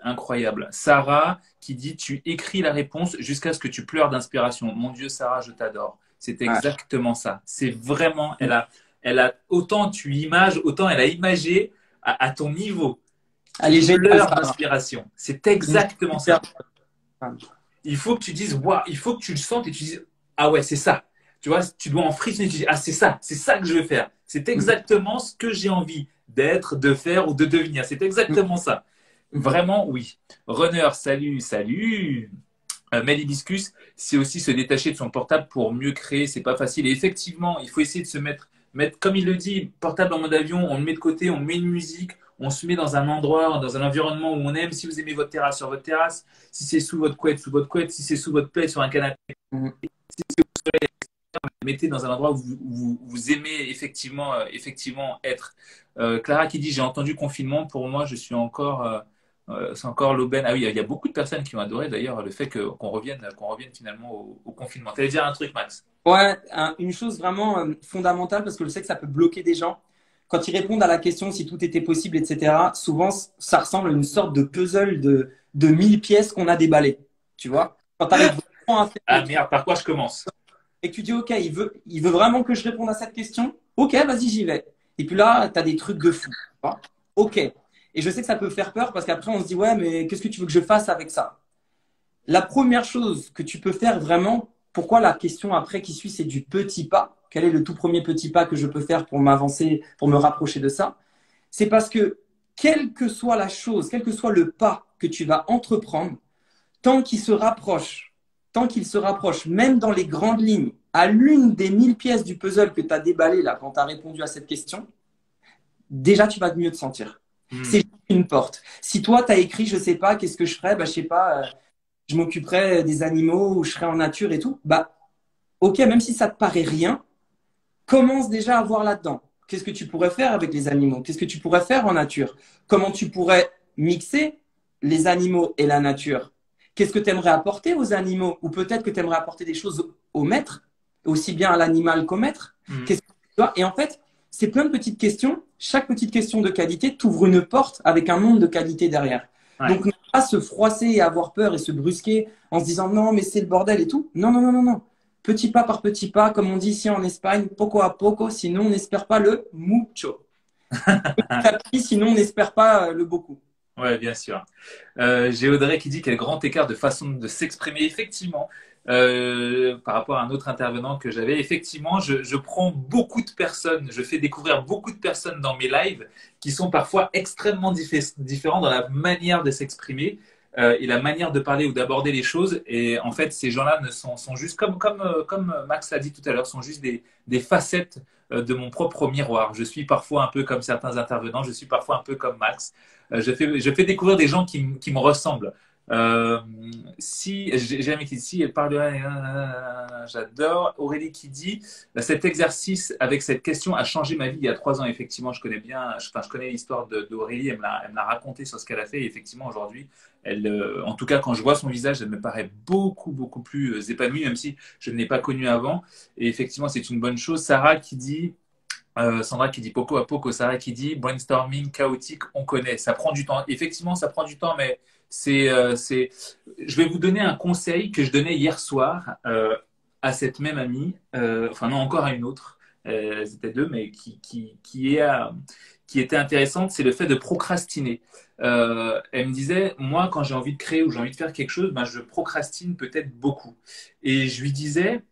Incroyable. Sarah qui dit tu écris la réponse jusqu'à ce que tu pleures d'inspiration. Mon Dieu, Sarah, je t'adore. C'est exactement ça. C'est vraiment, elle a autant tu images, autant elle a imagé à ton niveau. Allez, Tu pleures d'inspiration. C'est exactement ça. Il faut que tu dises, waouh, il faut que tu le sentes et tu dises, ah ouais, c'est ça. Tu vois, tu dois en frissonner. Tu dis, ah, c'est ça que je veux faire. C'est exactement ce que j'ai envie d'être, de faire ou de devenir. C'est exactement ça. Vraiment, oui. Runner, salut, salut. Melibiscus, c'est aussi se détacher de son portable pour mieux créer. C'est pas facile. Et effectivement, il faut essayer de se mettre, comme il le dit, portable en mode avion, on le met de côté, on met une musique, on se met dans un endroit, dans un environnement où on aime. Si vous aimez votre terrasse, sur votre terrasse. Si c'est sous votre couette, sous votre couette. Si c'est sous votre plaid, sur un canapé. Si c'est au soleil, mettez dans un endroit où vous aimez effectivement être. Clara qui dit j'ai entendu confinement. Pour moi, je suis encore. C'est encore l'aubaine. Ah oui, il y a beaucoup de personnes qui ont adoré d'ailleurs le fait qu'on revienne finalement au confinement. Tu allais dire un truc, Max? Ouais, une chose vraiment fondamentale parce que je sais que ça peut bloquer des gens. Quand ils répondent à la question si tout était possible, etc., souvent ça ressemble à une sorte de puzzle de 1000 pièces qu'on a déballées. Tu vois? Quand tu arrives vraiment à faire. Ah merde, par quoi je commence? Et que tu dis, OK, il veut vraiment que je réponde à cette question? OK, vas-y, j'y vais. Et puis là, tu as des trucs de fou. OK. Et je sais que ça peut faire peur parce qu'après, on se dit, ouais, mais qu'est-ce que tu veux que je fasse avec ça? La première chose que tu peux faire vraiment, pourquoi la question après qui suit, c'est du petit pas? Quel est le tout premier petit pas que je peux faire pour m'avancer, pour me rapprocher de ça? C'est parce que, quelle que soit la chose, quel que soit le pas que tu vas entreprendre, tant qu'il se rapproche, même dans les grandes lignes, à l'une des 1000 pièces du puzzle que tu as déballé là, quand tu as répondu à cette question, déjà, tu vas mieux te sentir. C'est une porte. Si toi, tu as écrit, je sais pas, qu'est-ce que je ferais? Bah, je sais pas, je m'occuperais des animaux ou je serais en nature et tout. Bah, OK, même si ça te paraît rien, commence déjà à voir là-dedans. Qu'est-ce que tu pourrais faire avec les animaux? Qu'est-ce que tu pourrais faire en nature? Comment tu pourrais mixer les animaux et la nature? Qu'est-ce que tu aimerais apporter aux animaux? Ou peut-être que tu aimerais apporter des choses au maître, aussi bien à l'animal qu'au maître. Et en fait, c'est plein de petites questions. Chaque petite question de qualité t'ouvre une porte avec un monde de qualité derrière. Ouais. Donc, ne pas se froisser et avoir peur et se brusquer en se disant non, mais c'est le bordel et tout. Non, non, non, non, non. Petit pas par petit pas, comme on dit ici en Espagne, poco a poco, sinon on n'espère pas le mucho. Petit à petit, sinon on n'espère pas le beaucoup. Ouais, bien sûr. J'ai Audrey qui dit quel grand écart de façon de s'exprimer. Effectivement, par rapport à un autre intervenant que j'avais, effectivement, je prends beaucoup de personnes, je fais découvrir beaucoup de personnes dans mes lives qui sont parfois extrêmement différents dans la manière de s'exprimer et la manière de parler ou d'aborder les choses. Et en fait, ces gens-là sont juste, comme Max l'a dit tout à l'heure, sont juste des facettes de mon propre miroir. Je suis parfois un peu comme certains intervenants, je suis parfois un peu comme Max. Je fais découvrir des gens qui me ressemblent. Euh, si, j'ai un mec qui dit, si elle parle de... J'adore. Aurélie qui dit, cet exercice avec cette question a changé ma vie il y a 3 ans. Effectivement, je connais bien, enfin, je connais l'histoire d'Aurélie. Elle me l'a raconté sur ce qu'elle a fait. Et effectivement, aujourd'hui, elle, en tout cas, quand je vois son visage, elle me paraît beaucoup, beaucoup plus épanouie, même si je ne l'ai pas connue avant. Et effectivement, c'est une bonne chose. Sandra qui dit poco à poco, Sarah qui dit brainstorming chaotique, on connaît. Ça prend du temps. Effectivement, ça prend du temps, mais c'est. Je vais vous donner un conseil que je donnais hier soir à cette même amie, enfin non, encore à une autre. Elles étaient deux, mais qui était intéressante, c'est le fait de procrastiner. Elle me disait, moi, quand j'ai envie de créer ou j'ai envie de faire quelque chose, ben, je procrastine peut-être beaucoup. Et je lui disais,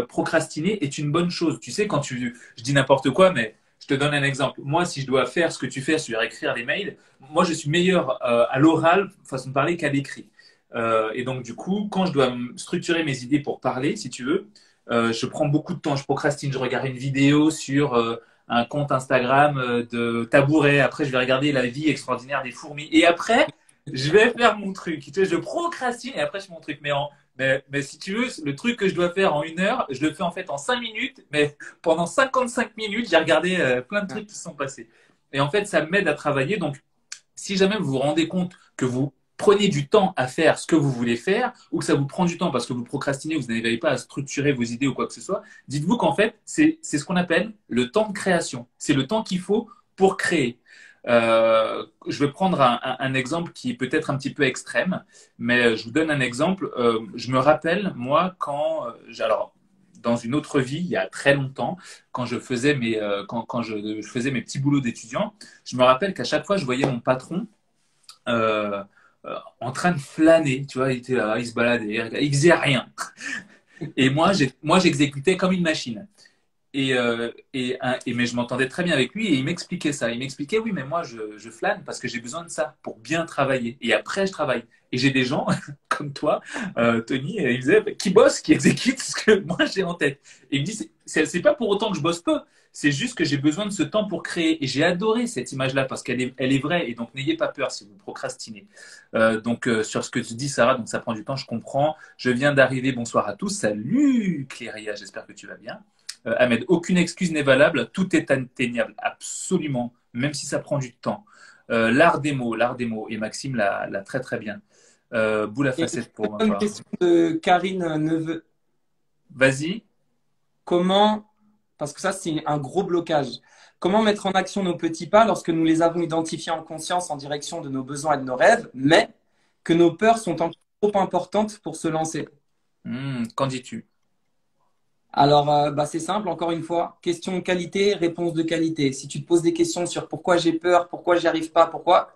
procrastiner est une bonne chose. Tu sais, je dis n'importe quoi, mais je te donne un exemple. Moi, si je dois faire ce que tu fais, c'est-à-dire écrire des mails, moi, je suis meilleur à l'oral, façon de parler, qu'à l'écrit. Et donc, du coup, quand je dois structurer mes idées pour parler, si tu veux, je prends beaucoup de temps. Je procrastine. Je regarde une vidéo sur un compte Instagram de tabouret. Après, je vais regarder la vie extraordinaire des fourmis. Et après, je vais faire mon truc. Tu sais, je procrastine et après, je fais mon truc. Mais si tu veux, le truc que je dois faire en 1 heure, je le fais en fait en 5 minutes, mais pendant 55 minutes, j'ai regardé plein de trucs qui se sont passés. Et en fait, ça m'aide à travailler. Donc, si jamais vous vous rendez compte que vous prenez du temps à faire ce que vous voulez faire, ou que ça vous prend du temps parce que vous procrastinez, vous n'arrivez pas à structurer vos idées ou quoi que ce soit, dites-vous qu'en fait, c'est ce qu'on appelle le temps de création. C'est le temps qu'il faut pour créer. Je vais prendre un exemple qui est peut-être un petit peu extrême, mais je vous donne un exemple. Je me rappelle, moi, alors, dans une autre vie, il y a très longtemps, quand je faisais mes petits boulots d'étudiant, je me rappelle qu'à chaque fois, je voyais mon patron euh, en train de flâner, tu vois, il était là, il se baladait, il faisait rien. Et moi, j'exécutais comme une machine. Mais je m'entendais très bien avec lui et il m'expliquait ça. Il m'expliquait, oui, mais moi, je flâne parce que j'ai besoin de ça pour bien travailler. Et après, je travaille. Et j'ai des gens comme toi, Tony, il disait, qui bossent, qui exécutent ce que moi j'ai en tête. Et il me dit, c'est pas pour autant que je bosse peu. C'est juste que j'ai besoin de ce temps pour créer. Et j'ai adoré cette image-là parce elle est vraie. Et donc, n'ayez pas peur si vous procrastinez. Sur ce que tu dis, Sarah, donc ça prend du temps, je comprends. Je viens d'arriver. Bonsoir à tous. Salut, Cléria. J'espère que tu vas bien. Ahmed, aucune excuse n'est valable, tout est atteignable, absolument, même si ça prend du temps. L'art des mots, et Maxime l'a très très bien. Boule à Et facette pour ma une part. question de Karine Neveu. Vas-y. Comment, parce que ça, c'est un gros blocage. Comment mettre en action nos petits pas lorsque nous les avons identifiés en conscience en direction de nos besoins et de nos rêves, mais que nos peurs sont encore trop importantes pour se lancer? Qu'en dis-tu? Alors, bah, c'est simple, encore une fois, question de qualité, réponse de qualité. Si tu te poses des questions sur pourquoi j'ai peur, pourquoi j'y arrive pas, pourquoi,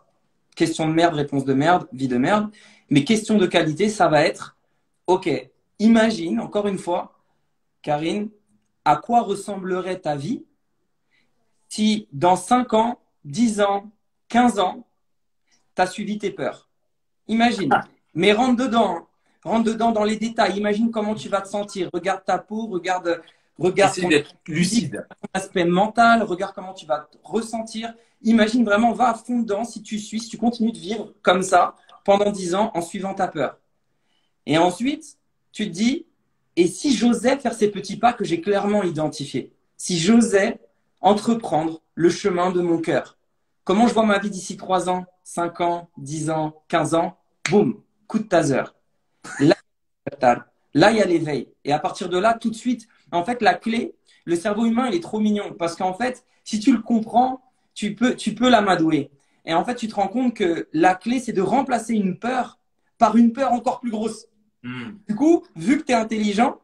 question de merde, réponse de merde, vie de merde. Mais question de qualité, ça va être, ok, imagine, encore une fois, Karine, à quoi ressemblerait ta vie si dans 5 ans, 10 ans, 15 ans, tu as suivi tes peurs. Imagine. Mais rentre dedans. Hein. Rentre dedans dans les détails. Imagine comment tu vas te sentir. Regarde ta peau, regarde Essaye ton d'être physique, lucide. ton aspect mental, regarde comment tu vas te ressentir. Imagine vraiment, va à fond dedans si tu suis, si tu continues de vivre comme ça pendant 10 ans en suivant ta peur. Et ensuite, tu te dis, et si j'osais faire ces petits pas que j'ai clairement identifiés? Si j'osais entreprendre le chemin de mon cœur? Comment je vois ma vie d'ici 3 ans, 5 ans, 10 ans, 15 ans? Boum, coup de taser. Là, là, il y a l'éveil. Et à partir de là, tout de suite, en fait, la clé, le cerveau humain, il est trop mignon. Parce qu'en fait, si tu le comprends, tu peux l'amadouer. Et en fait, tu te rends compte que la clé, c'est de remplacer une peur par une peur encore plus grosse. Hmm. Du coup, vu que tu es intelligent,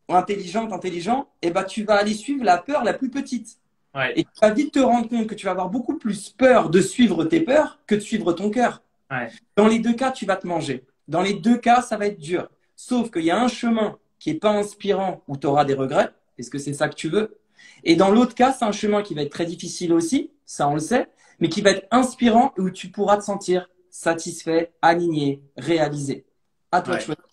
ou intelligente, intelligent, eh ben, tu vas aller suivre la peur la plus petite. Ouais, Et tu vas vite te rendre compte que tu vas avoir beaucoup plus peur de suivre tes peurs que de suivre ton cœur. ouais, Dans les deux cas, tu vas te manger. Dans les deux cas, ça va être dur. Sauf qu'il y a un chemin qui n'est pas inspirant où tu auras des regrets. Est-ce que c'est ça que tu veux? Et dans l'autre cas, c'est un chemin qui va être très difficile aussi, ça on le sait, mais qui va être inspirant et où tu pourras te sentir satisfait, aligné, réalisé. À toi de ouais. choisir.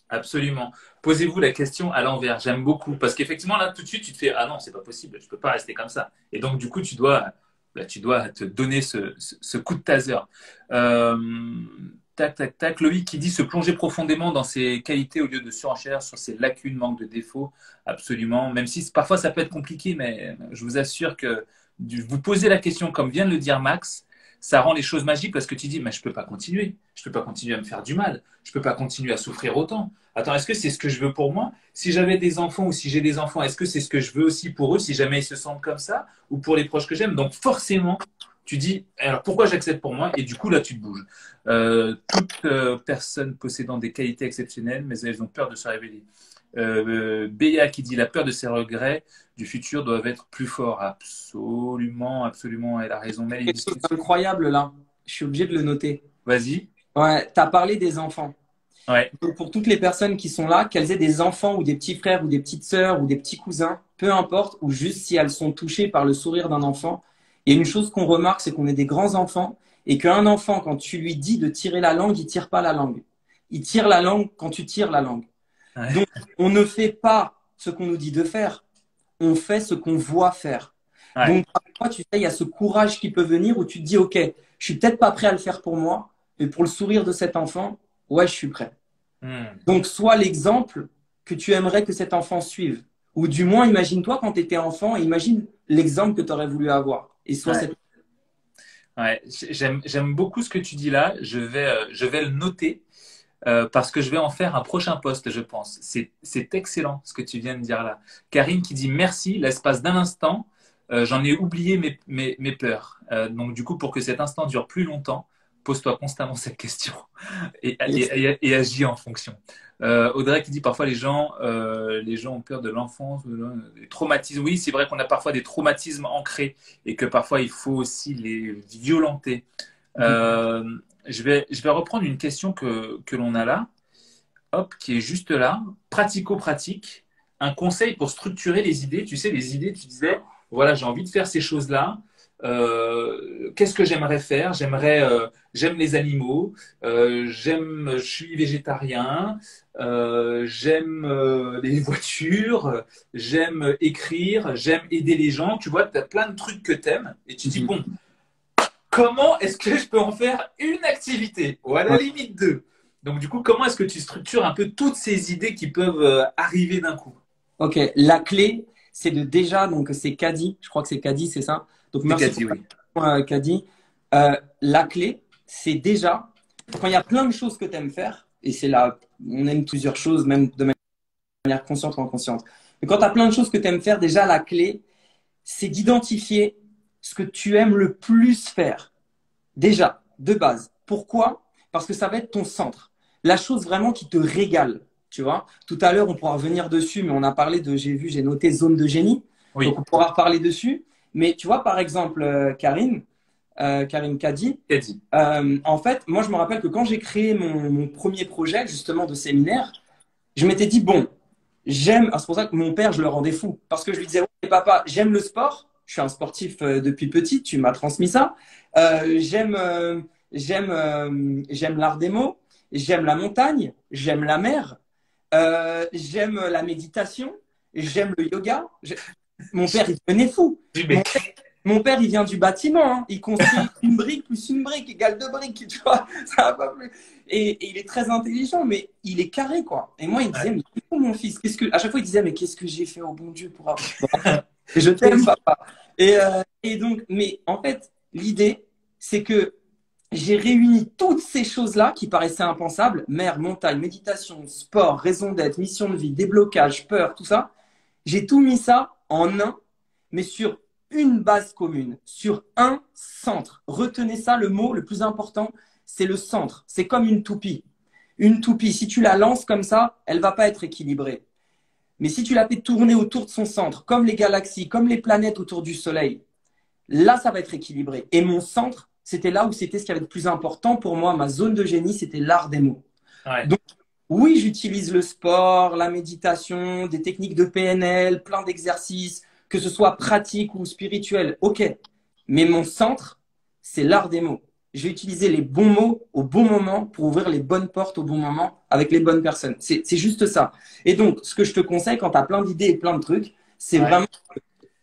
Absolument. Posez-vous la question à l'envers. J'aime beaucoup. Parce qu'effectivement, là, tout de suite, tu te fais, ah non, c'est pas possible. Je peux pas rester comme ça. Et donc, du coup, tu dois te donner ce coup de taser. Euh, Tac, tac, tac. Loïc qui dit se plonger profondément dans ses qualités au lieu de surenchère sur ses lacunes, manque de défauts. Absolument. Même si parfois ça peut être compliqué, mais je vous assure que vous posez la question, comme vient de le dire Max, ça rend les choses magiques parce que tu dis, mais je peux pas continuer. Je peux pas continuer à me faire du mal. Je peux pas continuer à souffrir autant. Attends, est-ce que c'est ce que je veux pour moi? Si j'avais des enfants ou si j'ai des enfants, est-ce que c'est ce que je veux aussi pour eux si jamais ils se sentent comme ça ou pour les proches que j'aime? Donc forcément, tu dis, alors pourquoi j'accepte pour moi? Et du coup, là, tu te bouges. Toute personne possédant des qualités exceptionnelles, mais elles ont peur de se révéler. Béa qui dit la peur de ses regrets du futur doivent être plus forts. Absolument, absolument, elle a raison. Mais Quelque chose d'incroyable là. Je suis obligé de le noter. vas-y. Ouais, tu as parlé des enfants. Ouais. Donc, pour toutes les personnes qui sont là, qu'elles aient des enfants ou des petits frères ou des petites sœurs ou des petits cousins, peu importe, ou juste si elles sont touchées par le sourire d'un enfant. Et une chose qu'on remarque, c'est qu'on est des grands enfants et qu'un enfant, quand tu lui dis de tirer la langue, il tire pas la langue. Il tire la langue quand tu tires la langue. Ouais. Donc, on ne fait pas ce qu'on nous dit de faire. On fait ce qu'on voit faire. Ouais. Donc, parfois, tu sais, il y a ce courage qui peut venir où tu te dis, OK, je suis peut-être pas prêt à le faire pour moi, mais pour le sourire de cet enfant, ouais, je suis prêt. Donc, sois l'exemple que tu aimerais que cet enfant suive. Ou du moins, imagine-toi quand tu étais enfant, et imagine l'exemple que tu aurais voulu avoir. Et sois Ouais. cette... Ouais. J'aime beaucoup ce que tu dis là. Je vais le noter parce que je vais en faire un prochain post, je pense. C'est excellent ce que tu viens de dire là. Karine qui dit merci, l'espace d'un instant, j'en ai oublié mes peurs. Donc du coup, pour que cet instant dure plus longtemps, pose-toi constamment cette question et agis en fonction. Audrey qui dit parfois les gens ont peur de l'enfance, des traumatismes. Oui, c'est vrai qu'on a parfois des traumatismes ancrés et que parfois il faut aussi les violenter. Je vais reprendre une question que l'on a là, hop, qui est juste là, pratico-pratique, un conseil pour structurer les idées. Tu sais, les idées, tu disais, voilà, j'ai envie de faire ces choses-là. Qu'est-ce que j'aimerais faire? J'aime les animaux, je suis végétarien, j'aime les voitures, j'aime écrire, j'aime aider les gens. Tu vois, tu as plein de trucs que tu aimes et tu dis, bon, comment est-ce que je peux en faire une activité ou à la limite deux? Donc du coup, comment est-ce que tu structures un peu toutes ces idées qui peuvent arriver d'un coup? Ok, la clé, c'est de déjà, donc c'est Caddy, je crois que c'est Caddy, c'est ça. Donc C'est merci Cathy, oui. pour Caddy. La clé, c'est déjà, quand il y a plein de choses que tu aimes faire, et c'est là, on aime plusieurs choses, même de manière consciente ou inconsciente. Mais quand tu as plein de choses que tu aimes faire, déjà la clé, c'est d'identifier ce que tu aimes le plus faire. Déjà, de base. Pourquoi? Parce que ça va être ton centre. La chose vraiment qui te régale. Tu vois, tout à l'heure, on pourra revenir dessus, mais on a parlé de, j'ai noté zone de génie. Oui. Donc, on pourra reparler dessus. Mais tu vois, par exemple, Karine Kadi, Cathy. en fait, moi, je me rappelle que quand j'ai créé mon premier projet, justement, de séminaire, je m'étais dit, bon, j'aime, c'est pour ça que mon père, je le rendais fou. Parce que je lui disais, ouais, papa, j'aime le sport. Je suis un sportif depuis petit, tu m'as transmis ça. J'aime l'art des mots, j'aime la montagne, j'aime la mer. J'aime la méditation, j'aime le yoga. Mon père, il devenait fou. Mon père, il vient du bâtiment. Hein. Il construit une brique plus une brique égale deux briques. Tu vois, ça va pas plus. Et il est très intelligent, mais il est carré, quoi. Et moi, il disait, mais mon fils, à chaque fois, il disait, mais qu'est-ce que j'ai fait au bon Dieu pour avoir... Je t'aime, papa. Et donc, mais en fait, l'idée, c'est que j'ai réuni toutes ces choses-là qui paraissaient impensables, mer, montagne, méditation, sport, raison d'être, mission de vie, déblocage, peur, tout ça. J'ai tout mis ça en un, mais sur une base commune, sur un centre. Retenez ça, le mot le plus important, c'est le centre. C'est comme une toupie. Une toupie, si tu la lances comme ça, elle va pas être équilibrée. Mais si tu la fais tourner autour de son centre, comme les galaxies, comme les planètes autour du Soleil, là, ça va être équilibré. Et mon centre, c'était là où c'était ce qui avait de plus important pour moi. Ma zone de génie, c'était l'art des mots. Ouais. Donc, oui, j'utilise le sport, la méditation, des techniques de PNL, plein d'exercices, que ce soit pratique ou spirituel. OK. Mais mon centre, c'est l'art des mots. J'ai utilisé les bons mots au bon moment pour ouvrir les bonnes portes au bon moment avec les bonnes personnes. C'est juste ça. Et donc, ce que je te conseille quand tu as plein d'idées et plein de trucs, c'est vraiment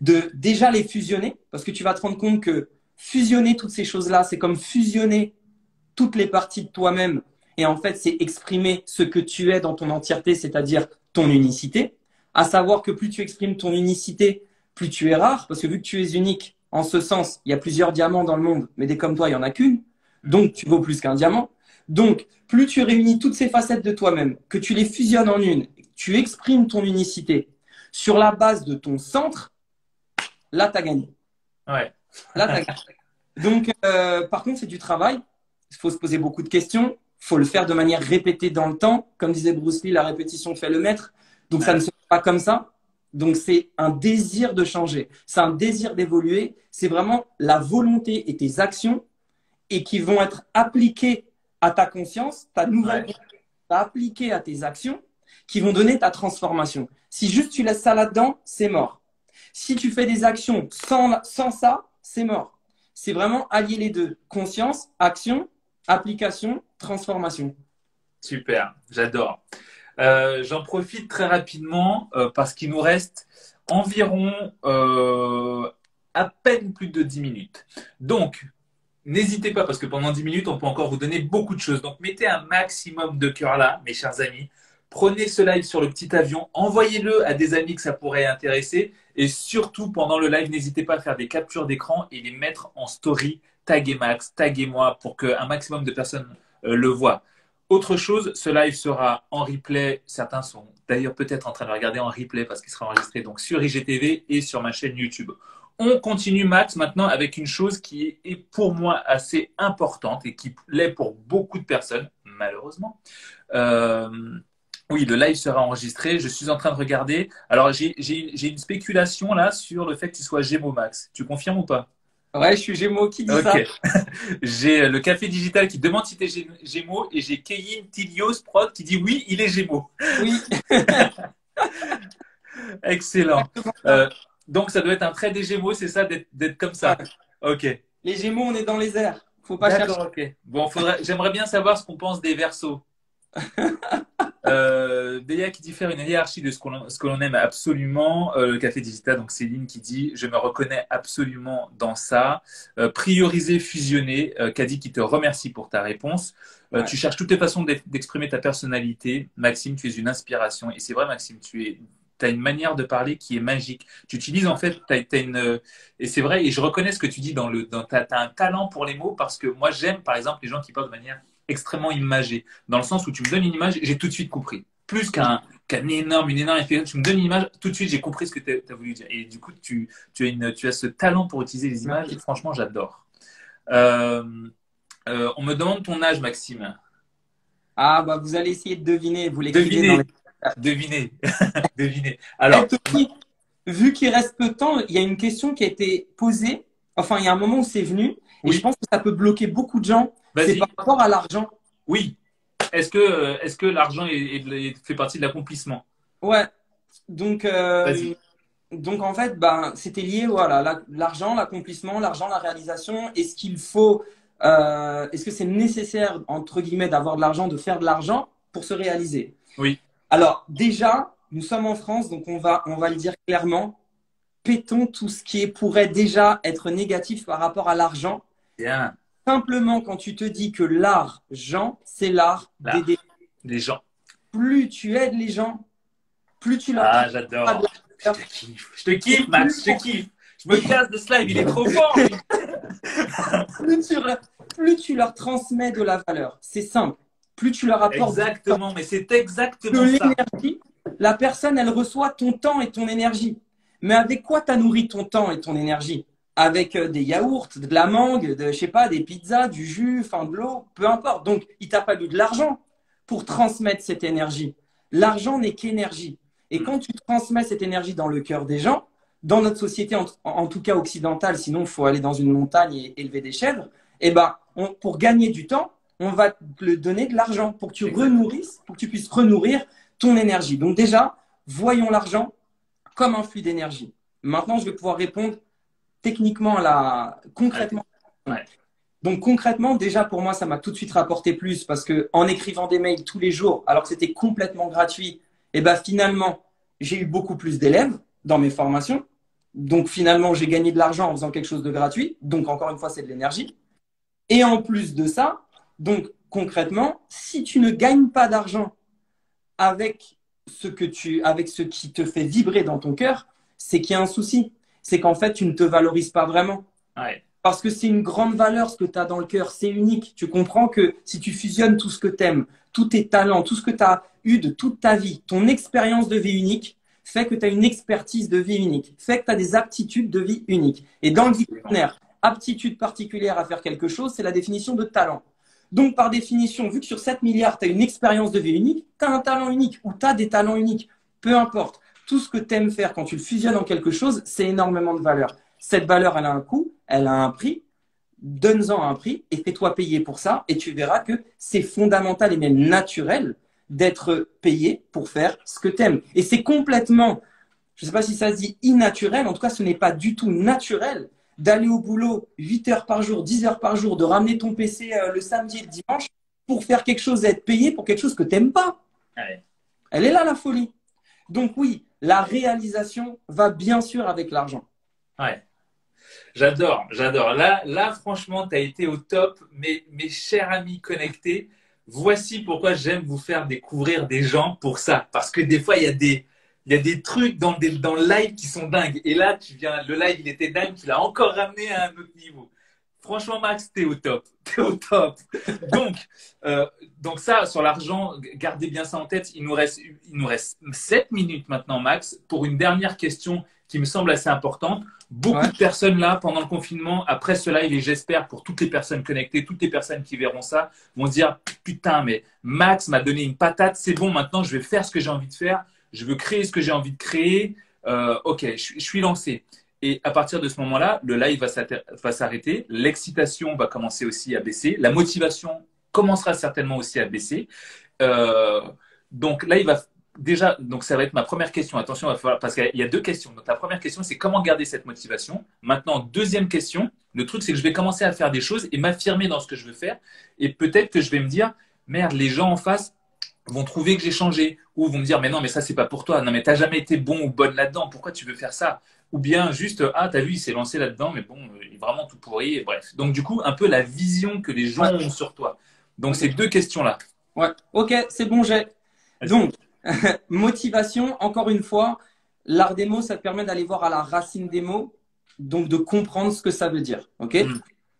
de déjà les fusionner, parce que tu vas te rendre compte que fusionner toutes ces choses-là, c'est comme fusionner toutes les parties de toi-même. Et en fait, c'est exprimer ce que tu es dans ton entièreté, c'est-à-dire ton unicité. À savoir que plus tu exprimes ton unicité, plus tu es rare, parce que vu que tu es unique, en ce sens, il y a plusieurs diamants dans le monde, mais des comme toi, il n'y en a qu'une. Donc, tu vaux plus qu'un diamant. Donc, plus tu réunis toutes ces facettes de toi-même, que tu les fusionnes en une, tu exprimes ton unicité sur la base de ton centre, là, tu as gagné. Ouais. Là, tu as gagné. Donc, par contre, c'est du travail. Il faut se poser beaucoup de questions. Il faut le faire de manière répétée dans le temps. Comme disait Bruce Lee, la répétition fait le maître. Donc, ça ne se fait pas comme ça. Donc, c'est un désir de changer. C'est un désir d'évoluer. C'est vraiment la volonté et tes actions et qui vont être appliquées à ta conscience, ta nouvelle conscience, appliquée à tes actions qui vont donner ta transformation. Si juste tu laisses ça là-dedans, c'est mort. Si tu fais des actions sans ça, c'est mort. C'est vraiment allier les deux. Conscience, action, application, transformation. Super, j'adore. J'en profite très rapidement parce qu'il nous reste environ à peine plus de 10 minutes. Donc, n'hésitez pas parce que pendant 10 minutes, on peut encore vous donner beaucoup de choses. Donc, mettez un maximum de cœur là, mes chers amis. Prenez ce live sur le petit avion, envoyez-le à des amis que ça pourrait intéresser. Et surtout, pendant le live, n'hésitez pas à faire des captures d'écran et les mettre en story. Taguez Max, taguez moi pour qu'un maximum de personnes le voient. Autre chose, ce live sera en replay. Certains sont d'ailleurs peut-être en train de regarder en replay parce qu'il sera enregistré donc sur IGTV et sur ma chaîne YouTube. On continue, Max, maintenant avec une chose qui est pour moi assez importante et qui l'est pour beaucoup de personnes, malheureusement. Oui, le live sera enregistré. Je suis en train de regarder. Alors, j'ai une spéculation là sur le fait que tu sois Gémeaux, Max. Tu confirmes ou pas? Ouais, je suis Gémeaux. Qui dit ça? Ok. J'ai le Café Digital qui demande si tu es Gémeaux et j'ai Keyin Tilios Prod qui dit oui, il est Gémeaux. Oui. Excellent. Donc, ça doit être un trait des Gémeaux, c'est ça, d'être comme ça. Ouais. Ok. Les Gémeaux, on est dans les airs. Faut pas chercher. D'accord, ok. Bon, j'aimerais bien savoir ce qu'on pense des Verseaux. Béa qui dit faire une hiérarchie de ce que l'on aime absolument. Le Café Digital, donc Céline qui dit je me reconnais absolument dans ça. Prioriser, fusionner. Kadi qui te remercie pour ta réponse. Ouais. Tu cherches toutes les façons d'exprimer ta personnalité. Maxime, tu es une inspiration. Et c'est vrai, Maxime, as une manière de parler qui est magique. Tu utilises en fait, et c'est vrai, et je reconnais ce que tu dis t'as un talent pour les mots parce que moi j'aime par exemple les gens qui parlent de manière extrêmement imagée, dans le sens où tu me donnes une image, j'ai tout de suite compris. Plus une énorme effet, tu me donnes une image, tout de suite j'ai compris ce que tu as voulu dire. Et du coup, tu as ce talent pour utiliser les images, et franchement j'adore. On me demande ton âge, Maxime. Ah, bah vous allez essayer de deviner, vous l'écrivez dans les... Devinez. Devinez. Alors, vu qu'il reste peu de temps, il y a une question qui a été posée. Enfin, il y a un moment où c'est venu. Et je pense que ça peut bloquer beaucoup de gens. C'est par rapport à l'argent. Oui. Est-ce que l'argent fait partie de l'accomplissement? Ouais. Donc en fait, c'était lié, voilà, l'argent, l'accomplissement, l'argent, la réalisation. Est-ce qu'il faut, est-ce que c'est nécessaire, entre guillemets, d'avoir de l'argent, de faire de l'argent pour se réaliser? Oui. Alors, déjà, nous sommes en France, donc on va le dire clairement. Pétons tout ce qui pourrait déjà être négatif par rapport à l'argent. Bien. Simplement, quand tu te dis que l'argent, c'est l'art d'aider les gens. Plus tu aides les gens, plus tu leur... Ah, j'adore. Je te kiffe, Max, je te kiffe. Je me casse de ce live, il est trop fort. plus tu leur transmets de la valeur. C'est simple. Plus tu leur apportes... Exactement, mais c'est exactement de l'énergie, la personne, elle reçoit ton temps et ton énergie. Mais avec quoi tu as nourri ton temps et ton énergie? Avec des yaourts, de la mangue, je sais pas, des pizzas, du jus, enfin de l'eau, peu importe. Donc, il t'a fallu de l'argent pour transmettre cette énergie. L'argent n'est qu'énergie. Et quand tu transmets cette énergie dans le cœur des gens, dans notre société, en tout cas occidentale, sinon il faut aller dans une montagne et élever des chèvres, et pour gagner du temps, on va te donner de l'argent pour que tu renourrisses, pour que tu puisses renourrir ton énergie. Donc déjà, voyons l'argent comme un flux d'énergie. Maintenant, je vais pouvoir répondre techniquement concrètement. Ouais. Donc concrètement, déjà pour moi, ça m'a tout de suite rapporté plus parce que en écrivant des mails tous les jours, alors que c'était complètement gratuit, et finalement, j'ai eu beaucoup plus d'élèves dans mes formations. Donc finalement, j'ai gagné de l'argent en faisant quelque chose de gratuit. Donc encore une fois, c'est de l'énergie. Et en plus de ça, Donc, concrètement, si tu ne gagnes pas d'argent avec avec ce qui te fait vibrer dans ton cœur, c'est qu'il y a un souci. C'est qu'en fait, tu ne te valorises pas vraiment. Ouais. Parce que c'est une grande valeur ce que tu as dans le cœur, c'est unique. Tu comprends que si tu fusionnes tout ce que tu aimes, tous tes talents, tout ce que tu as eu de toute ta vie, ton expérience de vie unique, fait que tu as une expertise de vie unique, fait que tu as des aptitudes de vie uniques. Et dans le dictionnaire, aptitude particulière à faire quelque chose, c'est la définition de talent. Donc, par définition, vu que sur 7 milliards, tu as une expérience de vie unique, tu as un talent unique ou tu as des talents uniques. Peu importe. Tout ce que tu aimes faire quand tu le fusionnes en quelque chose, c'est énormément de valeur. Cette valeur, elle a un coût, elle a un prix. Donne-en un prix et fais-toi payer pour ça. Et tu verras que c'est fondamental et même naturel d'être payé pour faire ce que tu aimes. Et c'est complètement, je ne sais pas si ça se dit innaturel, en tout cas, ce n'est pas du tout naturel d'aller au boulot 8 heures par jour, 10 heures par jour, de ramener ton PC le samedi et le dimanche pour faire quelque chose et être payé pour quelque chose que tu n'aimes pas. Ouais. Elle est là, la folie. Donc oui, la réalisation va bien sûr avec l'argent. Ouais. J'adore, j'adore. Là, franchement, tu as été au top. Mes chers amis connectés, voici pourquoi j'aime vous faire découvrir des gens pour ça. Parce que des fois, il y a des trucs dans le live qui sont dingues. Et là, le live, il était dingue, tu l'as encore ramené à un autre niveau. Franchement, Max, t'es au top. T'es au top. Donc, donc ça, sur l'argent, gardez bien ça en tête. Il nous reste 7 minutes maintenant, Max, pour une dernière question qui me semble assez importante. Beaucoup de personnes là, pendant le confinement, après ce live, et j'espère pour toutes les personnes connectées, toutes les personnes qui verront ça, vont se dire putain, mais Max m'a donné une patate, c'est bon, maintenant je vais faire ce que j'ai envie de faire, je veux créer ce que j'ai envie de créer. Ok, je suis lancé. Et à partir de ce moment-là, le live va s'arrêter, l'excitation va commencer aussi à baisser, la motivation commencera certainement aussi à baisser. Donc là, donc ça va être ma première question. Attention, parce qu'il y a deux questions. Donc la première question, c'est comment garder cette motivation. Maintenant, deuxième question, le truc, c'est que je vais commencer à faire des choses et m'affirmer dans ce que je veux faire. Et peut-être que je vais me dire, merde, les gens en face vont trouver que j'ai changé, ou vont me dire, mais non, mais ça, c'est pas pour toi. Non, mais t'as jamais été bon ou bonne là-dedans. Pourquoi tu veux faire ça? Ou bien juste, ah, t'as vu, il s'est lancé là-dedans, mais bon, il est vraiment tout pourri. Et bref. Donc du coup, un peu la vision que les gens ont sur toi. Donc ces deux questions-là. Ouais, ok, c'est bon, j'ai. Donc, motivation, encore une fois, l'art des mots, ça te permet d'aller voir à la racine des mots, donc de comprendre ce que ça veut dire. Ok.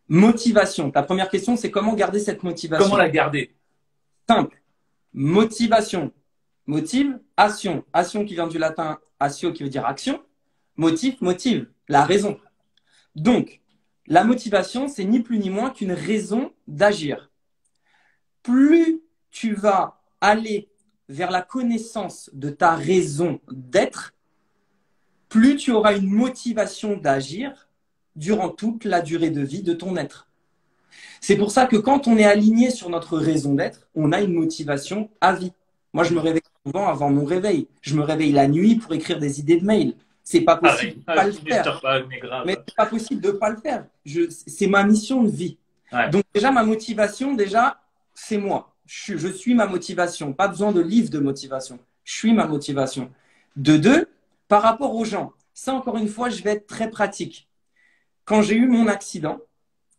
Motivation. Ta première question, c'est comment garder cette motivation? Comment la garder? Simple. Motivation. Motive, action. Action qui vient du latin actio qui veut dire action. Motif, motive. La raison. Donc, la motivation, c'est ni plus ni moins qu'une raison d'agir. Plus tu vas aller vers la connaissance de ta raison d'être, plus tu auras une motivation d'agir durant toute la durée de vie de ton être. C'est pour ça que quand on est aligné sur notre raison d'être, on a une motivation à vie. Moi, je me réveille souvent avant mon réveil. Je me réveille la nuit pour écrire des idées de mail. C'est pas possible de pas le faire. Mais c'est pas possible de pas le faire. C'est ma mission de vie. Ouais. Donc déjà, ma motivation, c'est moi. Je suis ma motivation. Pas besoin de livre de motivation. Je suis ma motivation. De deux, par rapport aux gens. Ça, encore une fois, je vais être très pratique. Quand j'ai eu mon accident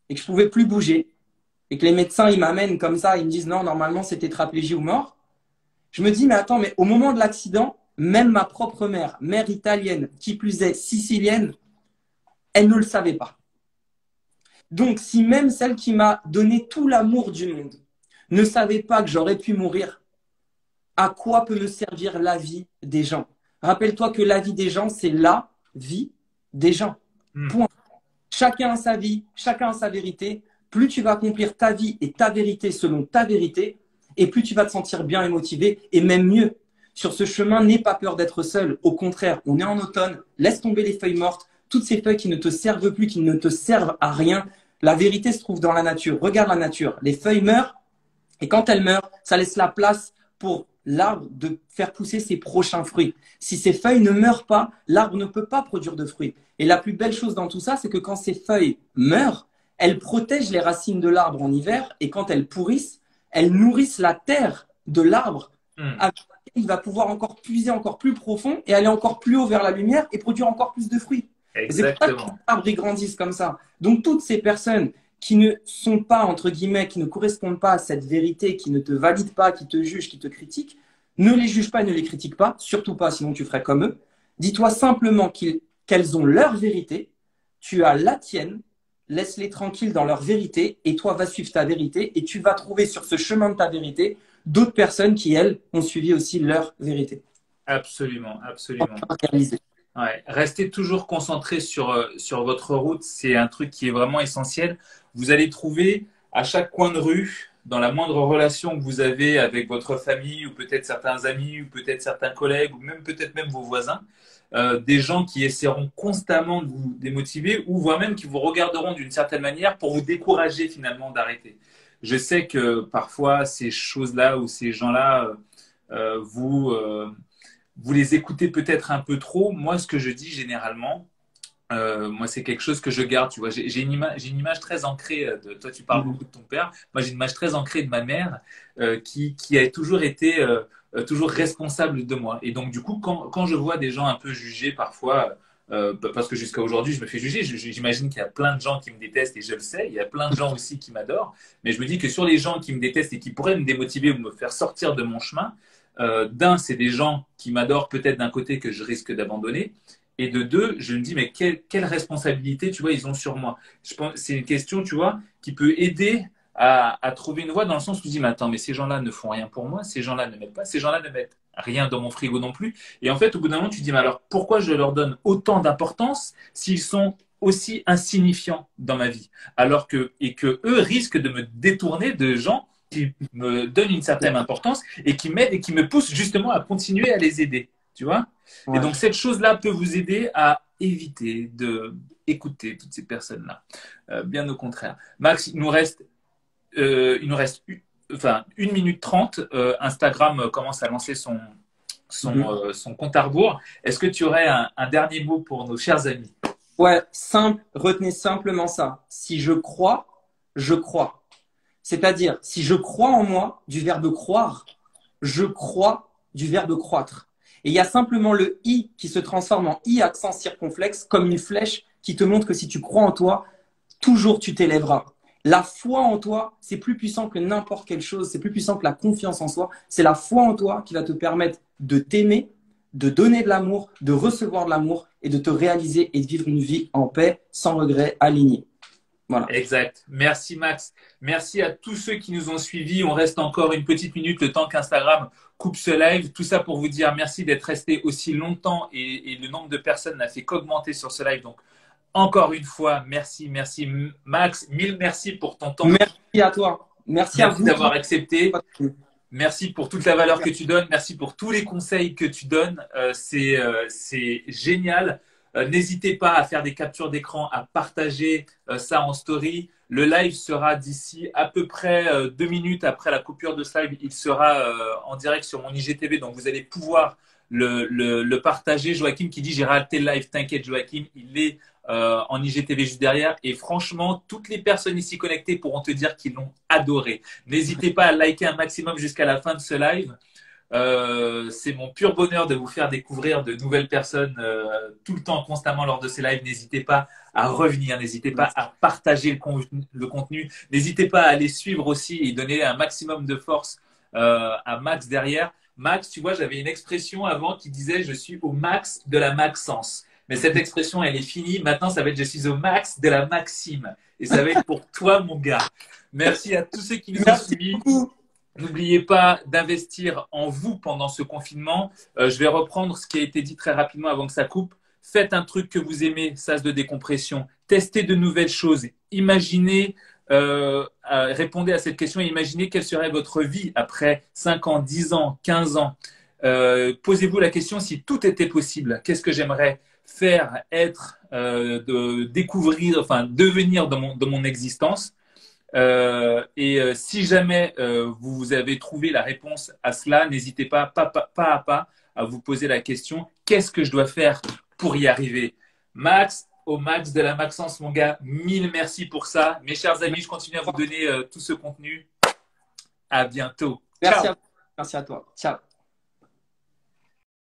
et que je pouvais plus bouger et que les médecins, ils m'amènent comme ça, ils me disent non, normalement, c'est tétraplégie ou mort. Je me dis, mais attends, mais au moment de l'accident, même ma propre mère, mère italienne, qui plus est sicilienne, elle ne le savait pas. Donc, si même celle qui m'a donné tout l'amour du monde ne savait pas que j'aurais pu mourir, à quoi peut me servir la vie des gens? Rappelle-toi que la vie des gens, c'est la vie des gens. Point. Chacun a sa vie, chacun a sa vérité. Plus tu vas accomplir ta vie et ta vérité selon ta vérité, et plus tu vas te sentir bien et motivé, et même mieux. Sur ce chemin, n'aie pas peur d'être seul. Au contraire, on est en automne, laisse tomber les feuilles mortes, toutes ces feuilles qui ne te servent plus, qui ne te servent à rien. La vérité se trouve dans la nature. Regarde la nature. Les feuilles meurent, et quand elles meurent, ça laisse la place pour l'arbre de faire pousser ses prochains fruits. Si ces feuilles ne meurent pas, l'arbre ne peut pas produire de fruits. Et la plus belle chose dans tout ça, c'est que quand ces feuilles meurent, elles protègent les racines de l'arbre en hiver, et quand elles pourrissent, elles nourrissent la terre de l'arbre, avec laquelle il va pouvoir encore puiser encore plus profond et aller encore plus haut vers la lumière et produire encore plus de fruits. C'est pour ça que les arbres grandissent comme ça. Donc toutes ces personnes qui ne sont pas, entre guillemets, qui ne correspondent pas à cette vérité, qui ne te valident pas, qui te jugent, qui te critiquent, ne les juge pas et ne les critique pas, surtout pas, sinon tu ferais comme eux. Dis-toi simplement qu'elles ont leur vérité, tu as la tienne, laisse-les tranquilles dans leur vérité et toi, va suivre ta vérité et tu vas trouver sur ce chemin de ta vérité d'autres personnes qui, elles, ont suivi aussi leur vérité. Absolument, absolument. Réaliser. Ouais. Restez toujours concentré sur votre route. C'est un truc qui est vraiment essentiel. Vous allez trouver à chaque coin de rue, dans la moindre relation que vous avez avec votre famille ou peut-être certains amis ou peut-être certains collègues ou même peut-être même vos voisins, des gens qui essaieront constamment de vous démotiver ou voire même qui vous regarderont d'une certaine manière pour vous décourager finalement d'arrêter. Je sais que parfois ces choses-là ou ces gens-là vous les écoutez peut-être un peu trop. Moi, ce que je dis généralement, moi, c'est quelque chose que je garde. Tu vois, j'ai une image très ancrée de toi. Tu parles beaucoup de ton père. Moi, j'ai une image très ancrée de ma mère qui a toujours été toujours responsable de moi. Et donc, du coup, quand je vois des gens un peu jugés parfois, parce que jusqu'à aujourd'hui, je me fais juger. J'imagine qu'il y a plein de gens qui me détestent et je le sais. Il y a plein de gens aussi qui m'adorent. Mais je me dis que sur les gens qui me détestent et qui pourraient me démotiver ou me faire sortir de mon chemin, d'un, c'est des gens qui m'adorent peut-être d'un côté que je risque d'abandonner. Et de deux, je me dis, mais quelle responsabilité, tu vois, ils ont sur moi. Je pense, c'est une question, tu vois, qui peut aider à trouver une voie dans le sens où je dis, mais attends, mais ces gens-là ne font rien pour moi, ces gens-là ne m'aident pas, ces gens-là ne mettent rien dans mon frigo non plus. Et en fait, au bout d'un moment, tu te dis, mais alors pourquoi je leur donne autant d'importance s'ils sont aussi insignifiants dans ma vie? Et que eux risquent de me détourner de gens qui me donnent une certaine importance et qui m'aident et qui me poussent justement à continuer à les aider. Tu vois? Et Ouais. donc, cette chose-là peut vous aider à éviter de écouter toutes ces personnes-là. Bien au contraire. Max, il nous reste enfin, 1 minute 30. Instagram commence à lancer Mhm. son compte à rebours. Est-ce que tu aurais un dernier mot pour nos chers amis? Ouais, simple, retenez simplement ça. Si je crois, je crois. C'est-à-dire, si je crois en moi, du verbe croire, je crois du verbe croître. Et il y a simplement le i qui se transforme en i accent circonflexe, comme une flèche qui te montre que si tu crois en toi, toujours tu t'élèveras. La foi en toi, c'est plus puissant que n'importe quelle chose, c'est plus puissant que la confiance en soi. C'est la foi en toi qui va te permettre de t'aimer, de donner de l'amour, de recevoir de l'amour et de te réaliser et de vivre une vie en paix, sans regret, alignée. Voilà. Exact. Merci Max. Merci à tous ceux qui nous ont suivis. On reste encore une petite minute le temps qu'Instagram coupe ce live. Tout ça pour vous dire merci d'être resté aussi longtemps et le nombre de personnes n'a fait qu'augmenter sur ce live. Donc encore une fois, merci, merci Max. Mille merci pour ton temps. Merci à toi. Merci à Merci vous. d'avoir accepté. Merci pour toute la valeur que tu donnes. Merci pour tous les conseils que tu donnes. C'est génial. N'hésitez pas à faire des captures d'écran, à partager ça en story. Le live sera d'ici à peu près 2 minutes après la coupure de ce live. Il sera en direct sur mon IGTV, donc vous allez pouvoir le partager. Joachim qui dit j'ai raté le live, t'inquiète Joachim, il est en IGTV juste derrière. Et franchement, toutes les personnes ici connectées pourront te dire qu'ils l'ont adoré. N'hésitez pas à liker un maximum jusqu'à la fin de ce live. C'est mon pur bonheur de vous faire découvrir de nouvelles personnes tout le temps, constamment lors de ces lives. N'hésitez pas à revenir, n'hésitez pas à partager le contenu, n'hésitez pas à aller suivre aussi et donner un maximum de force à Max derrière. Max, tu vois, j'avais une expression avant qui disait je suis au max de la maxence. Mais cette expression, elle est finie. Maintenant, ça va être je suis au max de la maxime. Et ça va être pour toi, mon gars. Merci à tous ceux qui nous ont Merci suivis. beaucoup. N'oubliez pas d'investir en vous pendant ce confinement. Je vais reprendre ce qui a été dit très rapidement avant que ça coupe. Faites un truc que vous aimez, sas de décompression. Testez de nouvelles choses. Imaginez, répondez à cette question et imaginez quelle serait votre vie après 5 ans, 10 ans, 15 ans. Posez-vous la question si tout était possible. Qu'est-ce que j'aimerais faire, être, de découvrir, enfin devenir dans mon existence. Si jamais vous avez trouvé la réponse à cela, n'hésitez pas, pas à pas, à vous poser la question, qu'est-ce que je dois faire pour y arriver? Max, au max de la maxence, mon gars, mille merci pour ça. Mes chers amis, je continue à vous donner tout ce contenu. À bientôt. Merci Ciao. à vous. Merci à toi. Ciao.